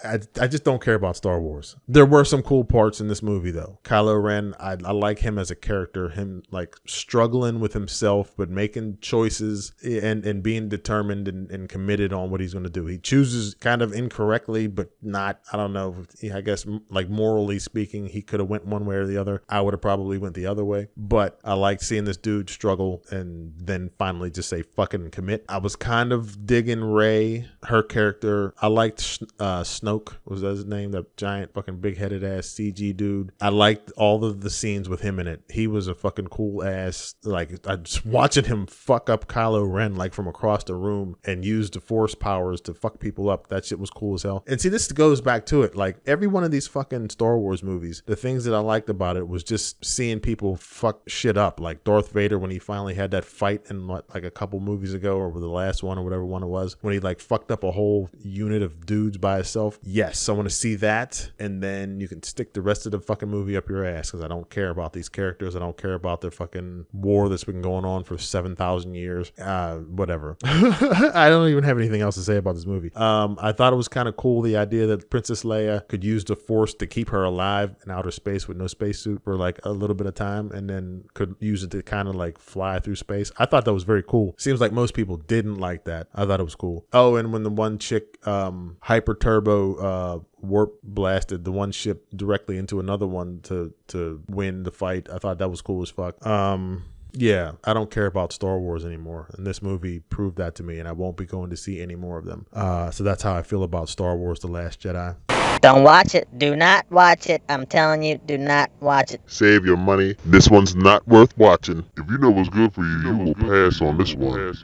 I just don't care about Star Wars. There were some cool parts in this movie though. Kylo Ren, I like him as a character. Him like struggling with himself but making choices and being determined and committed on what he's going to do. He chooses kind of incorrectly, but not. I don't know. I guess. Like morally speaking, he could have went one way or the other. I would have probably went the other way. But I like seeing this dude struggle and then finally just say fucking and commit. I was kind of digging Rey, her character. I liked Snoke, was that his name? That giant fucking big-headed ass CG dude. I liked all of the scenes with him in it. He was a fucking cool ass. Like, I just watching him fuck up Kylo Ren like from across the room and use the Force powers to fuck people up. That shit was cool as hell. And see, this goes back to it. Like, every one of these fucking Star Wars movies, the things that I liked about it was just seeing people fuck shit up. Like Darth Vader when he finally had that fight in like a couple movies ago, or the last one or whatever one it was, when he like fucked up a whole unit of dudes by himself. Yes, I want to see that, and then you can stick the rest of the fucking movie up your ass because I don't care about these characters. I don't care about their fucking war that's been going on for 7,000 years. Whatever. I don't even have anything else to say about this movie. I thought it was kind of cool, the idea that Princess Leia could use the Force to keep her alive in outer space with no spacesuit for like a little bit of time, and then could use it to kind of like fly through space. I thought that was very cool. Seems like most people didn't like that. I thought it was cool. Oh, and when the one chick hyper turbo warp blasted the one ship directly into another one to win the fight, I thought that was cool as fuck. Yeah, I don't care about Star Wars anymore, and this movie proved that to me, and I won't be going to see any more of them. So that's how I feel about Star Wars The Last Jedi. Don't watch it. Do not watch it. I'm telling you, do not watch it. Save your money. This one's not worth watching. If you know what's good for you, you will pass on this one.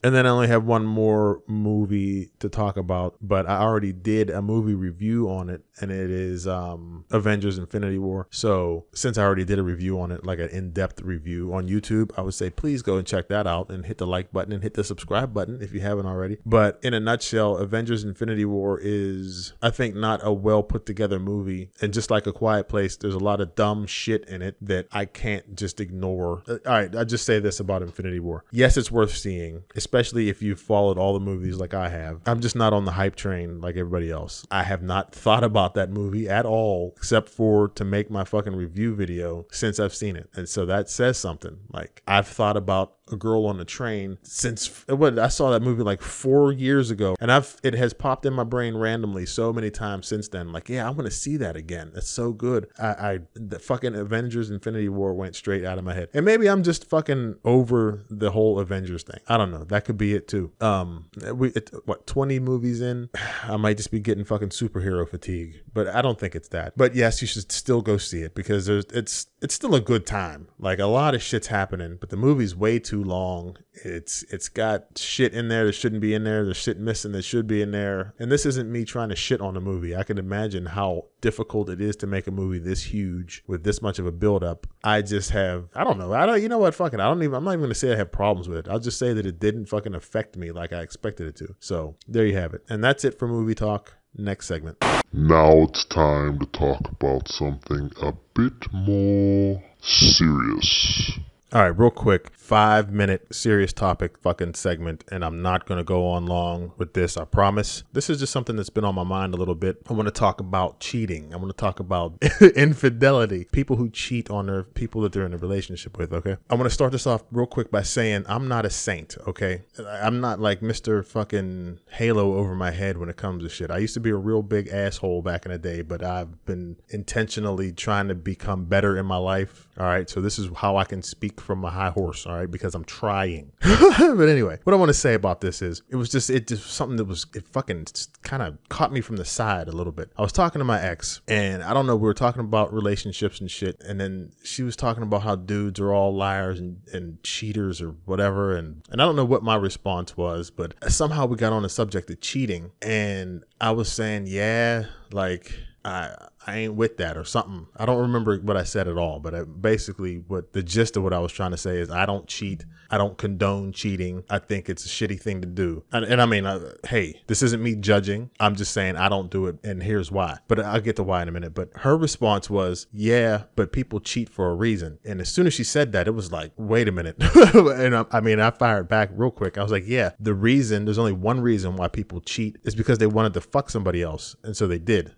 And then I only have one more movie to talk about, but I already did a movie review on it, and it is Avengers Infinity War. So since I already did a review on it, like an in-depth review on YouTube, I would say please go and check that out and hit the like button and hit the subscribe button if you haven't already. But in a nutshell, Avengers Infinity War is, I think, not a well put together movie. And just like A Quiet Place, there's a lot of dumb shit in it that I can't just ignore. All right, I'll just say this about Infinity War. Yes, it's worth seeing, especially if you've followed all the movies like I have. I'm just not on the hype train like everybody else. I have not thought about that movie at all, except for to make my fucking review video since I've seen it. And so that says something. Like, I've thought about A Girl on a Train since I saw that movie like 4 years ago, and it has popped in my brain randomly so many times since then. Like, yeah, I want to see that again. That's so good. The fucking Avengers Infinity War went straight out of my head. And maybe I'm just fucking over the whole Avengers thing. I don't know. That could be it too. 20 movies in, I might just be getting fucking superhero fatigue, but I don't think it's that. But yes, you should still go see it because it's still a good time. Like, a lot of shit's happening, but the movie's way too long. It's got shit in there that shouldn't be in there. There's shit missing that should be in there. And this isn't me trying to shit on a movie. I can imagine how difficult it is to make a movie this huge with this much of a buildup. I just have, I don't know. You know what? Fucking, I'm not even going to say I have problems with it. I'll just say that it didn't fucking affect me like I expected it to. So there you have it. And that's it for Movie Talk. Next segment. Now it's time to talk about something a bit more serious. All right, real quick, 5-minute serious topic fucking segment, and I'm not going to go on long with this, I promise. This is just something that's been on my mind a little bit. I want to talk about cheating. I want to talk about infidelity, people who cheat on their people that they're in a relationship with, okay? I want to start this off real quick by saying I'm not a saint, okay? I'm not like Mr. fucking Halo over my head when it comes to shit. I used to be a real big asshole back in the day, but I've been intentionally trying to become better in my life, all right? So this is how I can speak from a high horse, all right, because I'm trying. But anyway, what I want to say about this is it just something that it fucking kind of caught me from the side a little bit. I was talking to my ex, and I don't know, we were talking about relationships and shit, and then she was talking about how dudes are all liars and cheaters or whatever, and I don't know what my response was, but somehow we got on the subject of cheating, and I was saying, yeah, like I ain't with that or something. I don't remember what I said at all, but basically what the gist of what I was trying to say is I don't cheat. I don't condone cheating. I think it's a shitty thing to do. And I mean, hey, this isn't me judging. I'm just saying I don't do it, and here's why. But I'll get to why in a minute. But her response was, yeah, but people cheat for a reason. And as soon as she said that, it was like, wait a minute. And I fired back real quick. I was like, yeah, there's only one reason why people cheat is because they wanted to fuck somebody else. And so they did.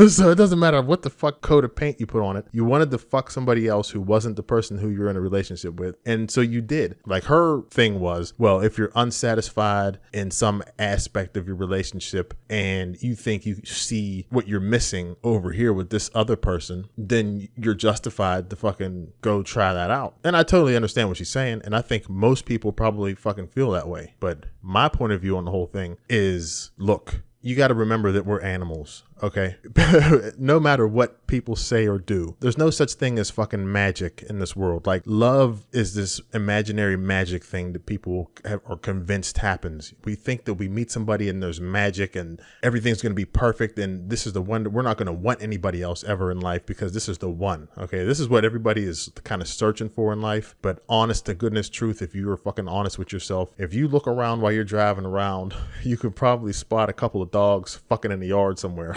So it doesn't matter what the fuck coat of paint you put on it. You wanted to fuck somebody else who wasn't the person who you're in a relationship with. And so you did. Like her thing was, well, if you're unsatisfied in some aspect of your relationship and you think you see what you're missing over here with this other person, then you're justified to fucking go try that out. And I totally understand what she's saying. And I think most people probably fucking feel that way. But my point of view on the whole thing is, look, you got to remember that we're animals, okay? No matter what people say or do, there's no such thing as fucking magic in this world. Like, love is this imaginary magic thing that people are convinced happens. We think that we meet somebody and there's magic and everything's going to be perfect, and this is the one that we're not going to want anybody else ever in life because this is the one, okay? This is what everybody is kind of searching for in life. But honest to goodness truth, if you are fucking honest with yourself, if you look around while you're driving around, you could probably spot a couple of dogs fucking in the yard somewhere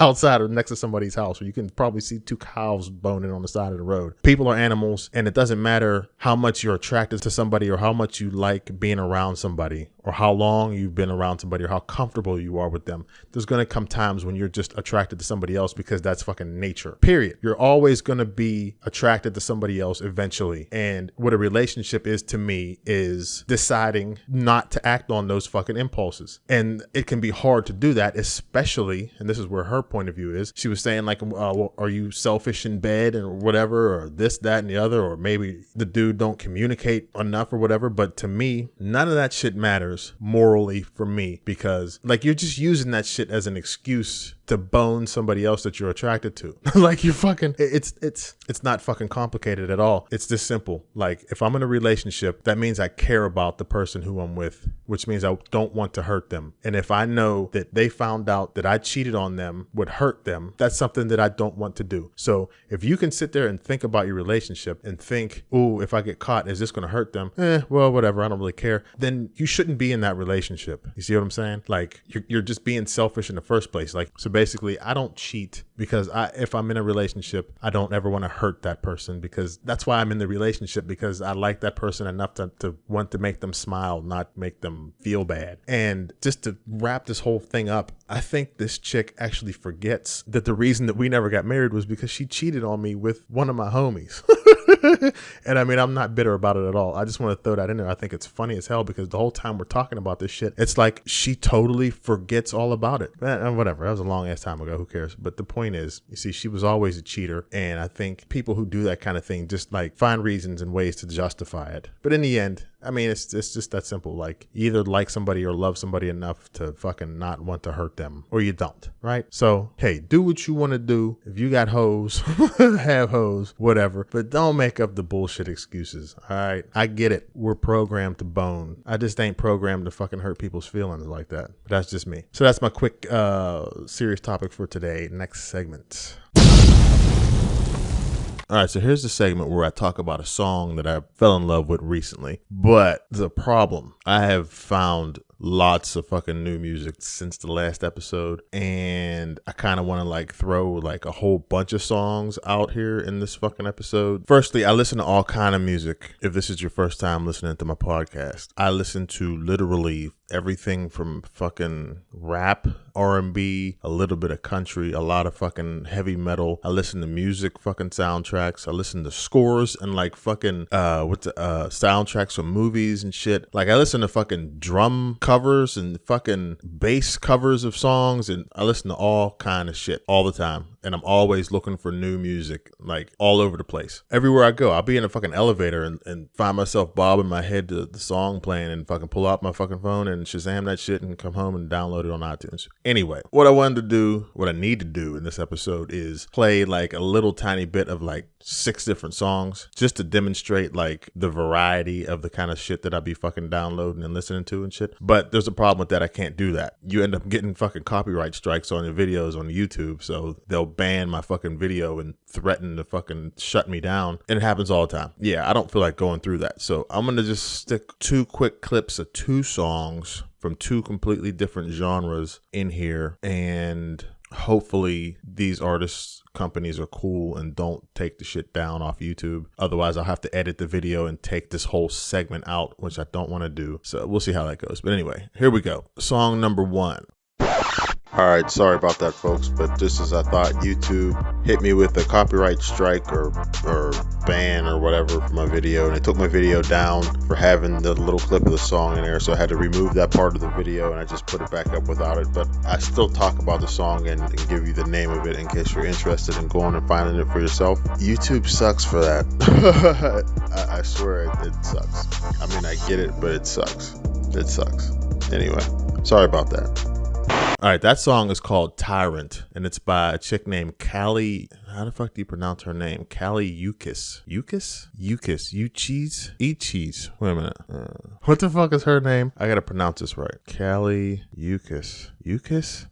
outside or next to somebody's house, or you can probably see 2 cows boning on the side of the road. People are animals, and it doesn't matter how much you're attracted to somebody or how much you like being around somebody or how long you've been around somebody or how comfortable you are with them. There's going to come times when you're just attracted to somebody else because that's fucking nature, period. You're always going to be attracted to somebody else eventually. And what a relationship is to me is deciding not to act on those fucking impulses. And it can be hard to do that, especially, and this is where her point of view is, she was saying like, well, are you selfish in bed or whatever, or this, that, and the other, or maybe the dude don't communicate enough or whatever. But to me, none of that shit matters morally for me, because like you're just using that shit as an excuse to bone somebody else that you're attracted to. Like you fucking, it's not fucking complicated at all. It's this simple. Like if I'm in a relationship, that means I care about the person who I'm with, which means I don't want to hurt them. And if I know that they found out that I cheated on them would hurt them, that's something that I don't want to do. So if you can sit there and think about your relationship and think, oh, if I get caught, is this going to hurt them? Well, whatever. I don't really care. Then you shouldn't be in that relationship. You see what I'm saying? Like you're just being selfish in the first place. Like, so basically I don't cheat because if I'm in a relationship, I don't ever want to hurt that person, because that's why I'm in the relationship, because I like that person enough to want to make them smile, not make them feel bad. And just to wrap this whole thing up, I think this chick actually forgets that the reason that we never got married was because she cheated on me with one of my homies. And I mean, I'm not bitter about it at all. I just want to throw that in there. I think it's funny as hell because the whole time we're talking about this shit, it's like she totally forgets all about it. Whatever. That was a long ass time ago. Who cares? But the point is, you see, she was always a cheater. And I think people who do that kind of thing just like find reasons and ways to justify it. But in the end, I mean, it's just that simple. Like, you either like somebody or love somebody enough to fucking not want to hurt them, or you don't, right? So, hey, do what you want to do. If you got hoes, have hoes, whatever. But don't make up the bullshit excuses, all right? I get it. We're programmed to bone. I just ain't programmed to fucking hurt people's feelings like that. But that's just me. So that's my quick, serious topic for today. Next segment. All right, so here's the segment where I talk about a song that I fell in love with recently. But the problem, I have found lots of fucking new music since the last episode, and I kind of want to like throw like a whole bunch of songs out here in this fucking episode. Firstly, I listen to all kind of music. If this is your first time listening to my podcast, I listen to literally everything from fucking rap, R&B, a little bit of country, a lot of fucking heavy metal. I listen to music fucking soundtracks. I listen to scores and like fucking soundtracks from movies and shit. Like I listen to fucking drum covers and fucking bass covers of songs, and I listen to all kind of shit all the time. And I'm always looking for new music, like all over the place. Everywhere I go, I'll be in a fucking elevator and find myself bobbing my head to the song playing and fucking pull out my fucking phone and Shazam that shit and come home and download it on iTunes. Anyway, what I need to do in this episode is play like a little tiny bit of like 6 different songs just to demonstrate like the variety of the kind of shit that I be fucking downloading and listening to and shit. But there's a problem with that. I can't do that. You end up getting fucking copyright strikes on your videos on YouTube, so they'll ban my fucking video and threaten to fucking shut me down. And it happens all the time. Yeah, I don't feel like going through that. So I'm going to just stick 2 quick clips of 2 songs from 2 completely different genres in here. And hopefully these artists' companies are cool and don't take the shit down off YouTube. Otherwise, I'll have to edit the video and take this whole segment out, which I don't want to do. So we'll see how that goes. But anyway, here we go. Song number 1. Alright, sorry about that, folks, but just as I thought, YouTube hit me with a copyright strike or ban or whatever for my video, and it took my video down for having the little clip of the song in there, so I had to remove that part of the video, and I just put it back up without it. But I still talk about the song and give you the name of it in case you're interested in going and finding it for yourself. YouTube sucks for that. I swear it sucks. I mean, I get it, but it sucks. It sucks. Anyway, sorry about that. All right, that song is called Tyrant, and it's by a chick named Callie. How the fuck do you pronounce her name? Callie Uchis. Uchis. Wait a minute. What the fuck is her name? I gotta pronounce this right. Callie Uchis.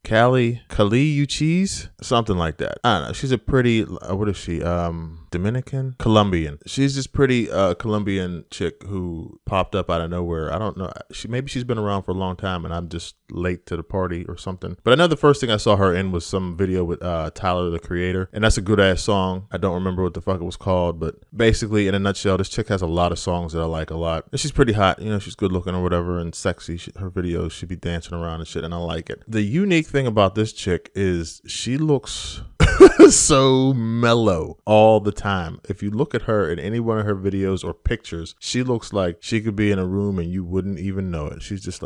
Callie Uchis? Something like that. I don't know. She's a pretty, what is she? Dominican? Colombian. She's this pretty Colombian chick who popped up out of nowhere. I don't know. Maybe she's been around for a long time and I'm just late to the party or something. But I know the first thing I saw her in was some video with Tyler, the Creator. And that's a good ass song. I don't remember what the fuck it was called, but basically in a nutshell, this chick has a lot of songs that I like a lot. And she's pretty hot. You know, she's good looking or whatever and sexy. Her videos, she'd be dancing around and shit, and I like it. The unique thing about this chick is she looks so mellow all the time. If you look at her in any one of her videos or pictures, she looks like she could be in a room and you wouldn't even know it. She just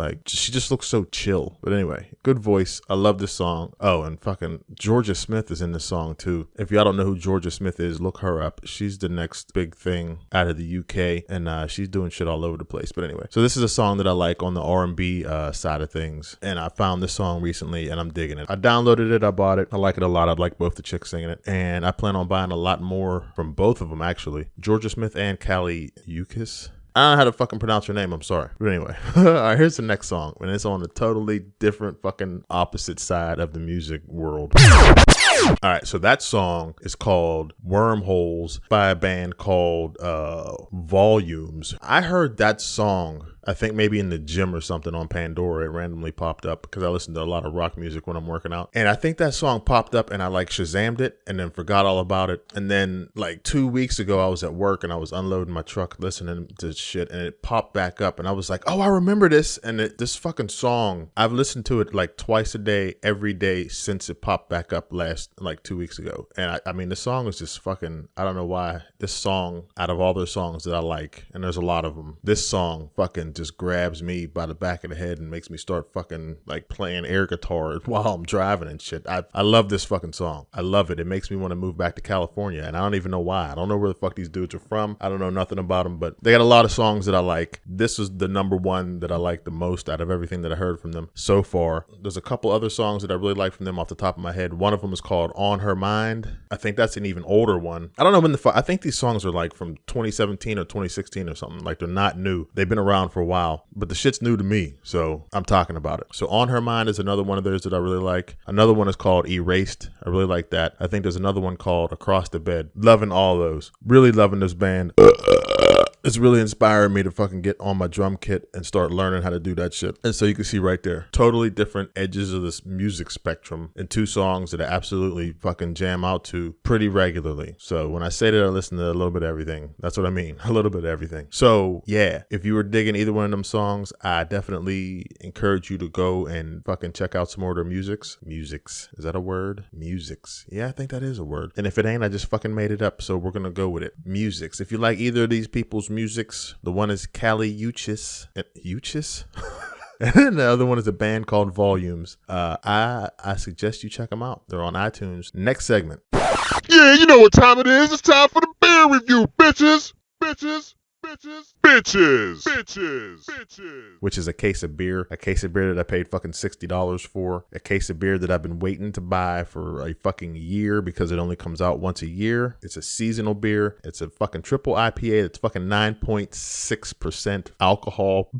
looks so chill. But anyway, good voice. I love this song. Oh, and fucking Georgia Smith is in this song too. If y'all don't know who Georgia Smith is, look her up. She's the next big thing out of the UK, and she's doing shit all over the place. But anyway, so this is a song that I like on the R&B side of things, and I found this song recently and I'm digging it. I downloaded it, I bought it, I like it a lot. I like both the chicks singing it, and I plan on buying a lot more from both of them actually. Georgia Smith and Callie Uchis. I don't know how to fucking pronounce her name, I'm sorry. But anyway, all right, here's the next song, and it's on a totally different fucking opposite side of the music world. All right, so that song is called Wormholes by a band called Volumes. I heard that song, I think maybe in the gym or something on Pandora. It randomly popped up because I listen to a lot of rock music when I'm working out. And I think that song popped up and I like Shazammed it and then forgot all about it. And then like 2 weeks ago, I was at work and I was unloading my truck listening to shit and it popped back up and I was like, oh, I remember this. And this fucking song, I've listened to it like twice a day, every day since it popped back up like 2 weeks ago. And I mean, the song is just fucking, I don't know why this song, out of all those songs that I like, and there's a lot of them, this song fucking just grabs me by the back of the head and makes me start fucking like playing air guitar while I'm driving and shit. I love this fucking song. I love it. It makes me want to move back to California, and I don't even know why. I don't know where the fuck these dudes are from. I don't know nothing about them, but they got a lot of songs that I like. This is the number one that I like the most out of everything that I heard from them so far. There's a couple other songs that I really like from them off the top of my head. One of them is called On Her Mind. I think that's an even older one. I don't know when I think these songs are like from 2017 or 2016 or something. Like, they're not new. They've been around for a while, but the shit's new to me, so I'm talking about it. So On Her Mind is another one of theirs that I really like. Another one is called Erased. I really like that. I think there's another one called Across the Bed. Loving all those. Really loving this band. it's really inspired me to fucking get on my drum kit and start learning how to do that shit. And so you can see right there, totally different edges of this music spectrum and 2 songs that I absolutely fucking jam out to pretty regularly. So when I say that I listen to a little bit of everything, that's what I mean. A little bit of everything. So yeah, if you were digging either one of them songs, I definitely encourage you to go and fucking check out some more of their musics. Musics. Is that a word? Musics. Yeah, I think that is a word. And if it ain't, I just fucking made it up. So we're going to go with it. Musics. If you like either of these people's musics, the one is Kali Uchis. Uchis? And then the other one is a band called Volumes. I suggest you check them out. They're on iTunes. Next segment. Yeah, you know what time it is. It's time for the beer review, bitches. Bitches. Bitches, bitches, bitches, bitches. Which is a case of beer that I paid fucking $60 for, a case of beer that I've been waiting to buy for a fucking year because it only comes out once a year. It's a seasonal beer. It's a fucking triple IPA that's fucking 9.6% alcohol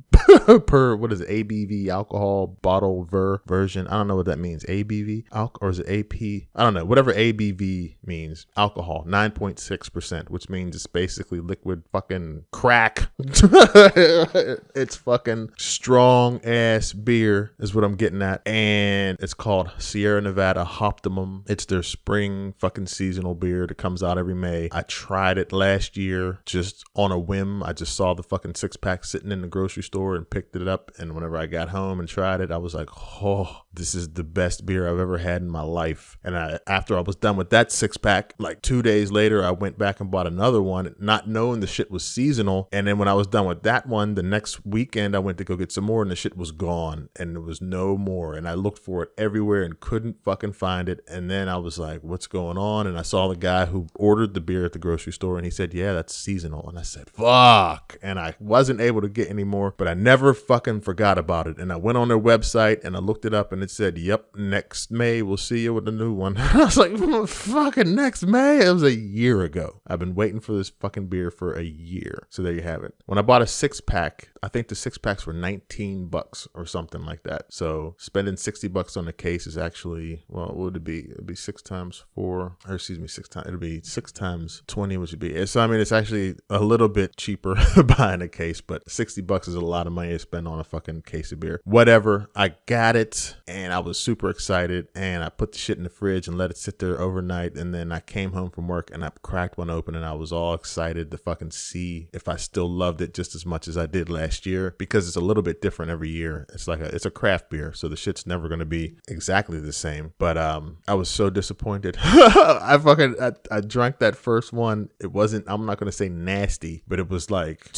per, what is it, ABV alcohol bottle version. I don't know what that means. ABV or is it AP? I don't know. Whatever ABV means, alcohol, 9.6%, which means it's basically liquid fucking crack. It's fucking strong ass beer is what I'm getting at. And it's called Sierra Nevada Optimum. It's their spring fucking seasonal beer that comes out every May. I tried it last year just on a whim. I just saw the fucking 6-pack sitting in the grocery store and picked it up. And whenever I got home and tried it, I was like, oh, this is the best beer I've ever had in my life. And after I was done with that 6-pack, like 2 days later, I went back and bought another one, not knowing the shit was seasonal. And then when I was done with that one, the next weekend I went to go get some more and the shit was gone and there was no more. And I looked for it everywhere and couldn't fucking find it. And then I was like, what's going on? And I saw the guy who ordered the beer at the grocery store and he said, yeah, that's seasonal. And I said, fuck. And I wasn't able to get any more, but I never fucking forgot about it. And I went on their website and I looked it up and it said, yep, next May we'll see you with a new one. I was like, fucking next May? It was a year ago. I've been waiting for this fucking beer for a year. So there you have it. When I bought a 6-pack, I think the 6-packs were $19 or something like that. So spending $60 on the case is actually, well, what would it be? It'd be 6 times 4, or excuse me, 6 times. It'd be 6 times 20, which would be. So I mean, it's actually a little bit cheaper buying a case, but $60 is a lot of money to spend on a fucking case of beer. Whatever. I got it, and I was super excited, and I put the shit in the fridge and let it sit there overnight, and then I came home from work and I cracked one open, and I was all excited to fucking see if I still loved it just as much as I did last year, because it's a little bit different every year. It's a craft beer, so the shit's never going to be exactly the same. But I was so disappointed. I drank that first one. It wasn't, I'm not going to say nasty, but it was like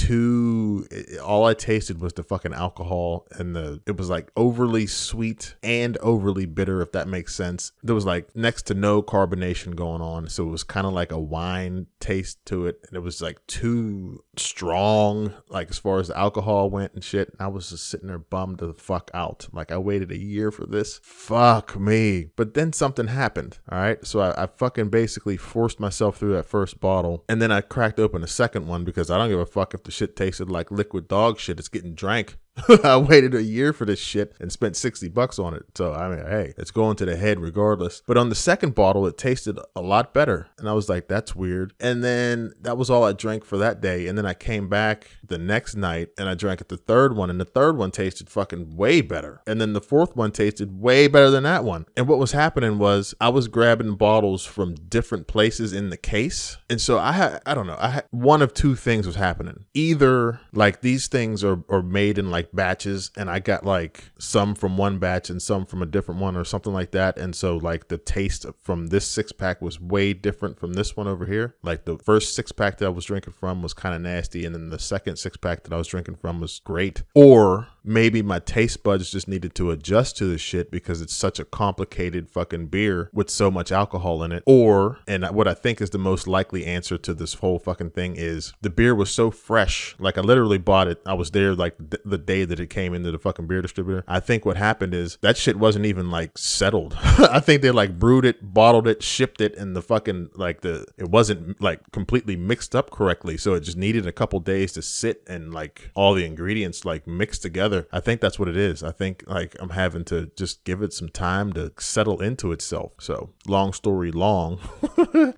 all I tasted was the fucking alcohol, and it was like overly sweet and overly bitter, if that makes sense. There was like next to no carbonation going on, so it was kind of like a wine taste to it, and it was like too strong, like as far as the alcohol went and shit. And I was just sitting there bummed the fuck out. Like, I waited a year for this. Fuck me. But then something happened. All right. So I fucking basically forced myself through that first bottle. And then I cracked open a second one because I don't give a fuck if the shit tasted like liquid dog shit. It's getting drank. I waited a year for this shit and spent $60 on it. So, I mean, hey, it's going to the head regardless. But on the second bottle, it tasted a lot better. And I was like, that's weird. And then that was all I drank for that day. And then I came back the next night and I drank the third one. And the third one tasted fucking way better. And then the fourth one tasted way better than that one. And what was happening was I was grabbing bottles from different places in the case. And so I don't know. One of two things was happening. Either like these things are made in like batches, and I got like some from one batch and some from a different one or something like that. And so like the taste from this 6-pack was way different from this one over here. Like the first 6-pack that I was drinking from was kind of nasty, and then the second 6-pack that I was drinking from was great. Or maybe my taste buds just needed to adjust to this shit because it's such a complicated fucking beer with so much alcohol in it. Or, and what I think is the most likely answer to this whole fucking thing, is the beer was so fresh. Like I literally bought it. I was there like the day that it came into the fucking beer distributor. I think what happened is that shit wasn't even like settled. I think they like brewed it, bottled it, shipped it, and the fucking like it wasn't like completely mixed up correctly. So it just needed a couple days to sit and like all the ingredients like mixed together. I think that's what it is. I think like I'm having to just give it some time to settle into itself. So long story long,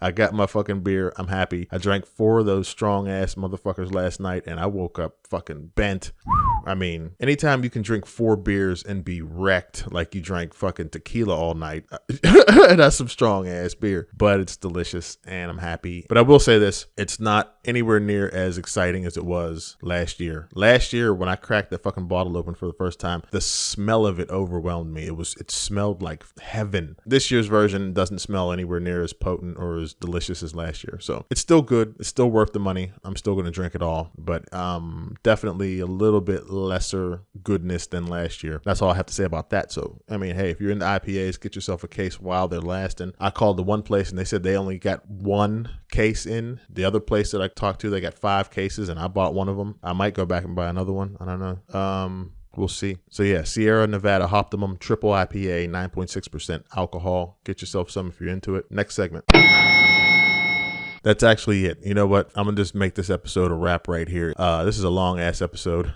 I got my fucking beer. I'm happy. I drank 4 of those strong ass motherfuckers last night and I woke up fucking bent. I mean, anytime you can drink 4 beers and be wrecked like you drank fucking tequila all night, that's some strong ass beer, but it's delicious and I'm happy. But I will say this, it's not anywhere near as exciting as it was last year. Last year, when I cracked that fucking bottle open for the first time, the smell of it overwhelmed me. It smelled like heaven. This year's version doesn't smell anywhere near as potent or as delicious as last year. So it's still good. It's still worth the money. I'm still going to drink it all, but definitely a little bit lesser goodness than last year. That's all I have to say about that. So, I mean, hey, if you're into IPAs, get yourself a case while they're lasting. I called the one place and they said they only got 1 case in. The other place that I talked to, they got 5 cases and I bought one of them. I might go back and buy another one. I don't know. We'll see. So yeah, Sierra Nevada Optimum Triple IPA, 9.6% alcohol. Get yourself some if you're into it. Next segment. That's actually it. You know what? I'm going to just make this episode a wrap right here. This is a long ass episode.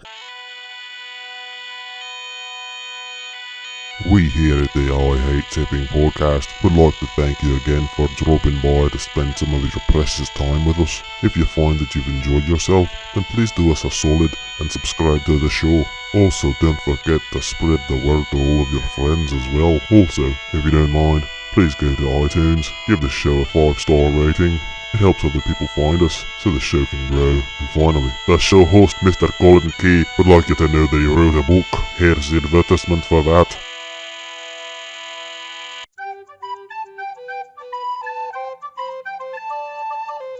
We here at the I Hate Tipping podcast would like to thank you again for dropping by to spend some of your precious time with us. If you find that you've enjoyed yourself, then please do us a solid and subscribe to the show. Also, don't forget to spread the word to all of your friends as well. Also, if you don't mind, please go to iTunes, give the show a 5-star rating. It helps other people find us, so the show can grow. And finally, the show host, Mr. Collin Key, would like you to know that he wrote a book. Here's the advertisement for that.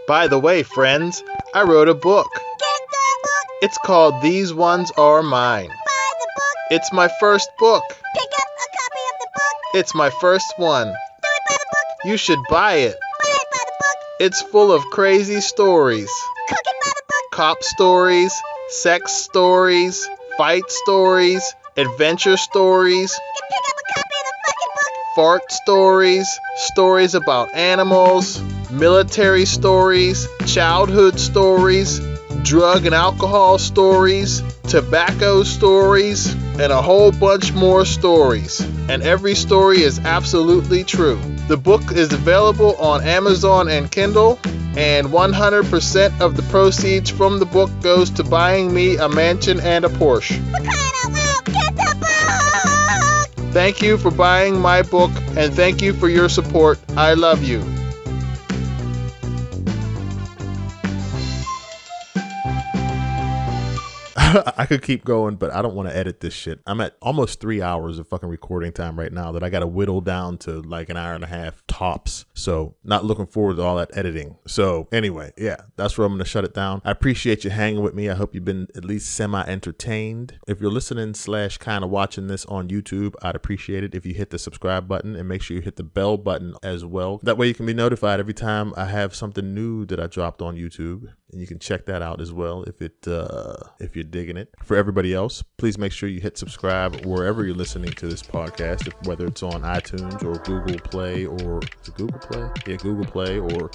By the way, friends, I wrote a book. Get the book. It's called These Ones Are Mine. Buy the book. It's my first book. Pick up a copy of the book. It's my first one. Do it by the book. You should buy it. Buy it by the book. It's full of crazy stories. Cook it by the book. Cop stories, sex stories, fight stories, adventure stories, You can pick up a copy of the fucking book. fart stories, stories about animals, military stories, childhood stories, drug and alcohol stories, tobacco stories, and a whole bunch more stories. And every story is absolutely true. The book is available on Amazon and Kindle, and 100% of the proceeds from the book goes to buying me a mansion and a Porsche. For crying out loud, get the book. Thank you for buying my book, and thank you for your support. I love you. I could keep going, but I don't want to edit this shit. I'm at almost 3 hours of fucking recording time right now that I got to whittle down to like an hour and a half tops. So not looking forward to all that editing. So anyway, yeah, that's where I'm going to shut it down. I appreciate you hanging with me. I hope you've been at least semi-entertained. If you're listening / kind of watching this on YouTube, I'd appreciate it if you hit the subscribe button and make sure you hit the bell button as well. That way you can be notified every time I have something new that I dropped on YouTube. And you can check that out as well if you're digging it. For everybody else, please make sure you hit subscribe wherever you're listening to this podcast, whether it's on iTunes or Google Play or is it Google Play? Yeah, Google Play or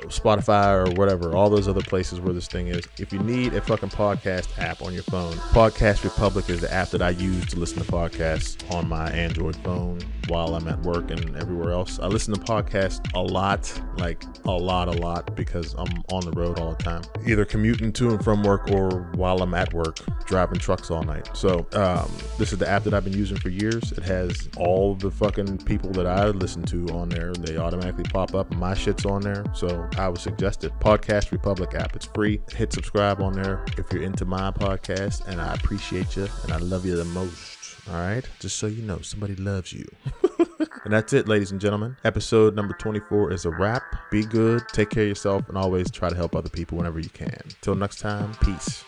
Spotify or whatever. All those other places where this thing is. If you need a fucking podcast app on your phone, Podcast Republic is the app that I use to listen to podcasts on my Android phone while I'm at work and everywhere else. I listen to podcasts a lot, because I'm on the road all the time, either commuting to and from work or while I'm at work driving trucks all night. So this is the app that I've been using for years. It has all the fucking people that I listen to on there. They automatically pop up and my shit's on there. So I would suggest it. Podcast Republic app. It's free. Hit subscribe on there if you're into my podcast, and I appreciate you and I love you the most. All right, just so you know, somebody loves you. And that's it, ladies and gentlemen. Episode number 24 is a wrap. Be good, take care of yourself, and always try to help other people whenever you can. Till next time, peace.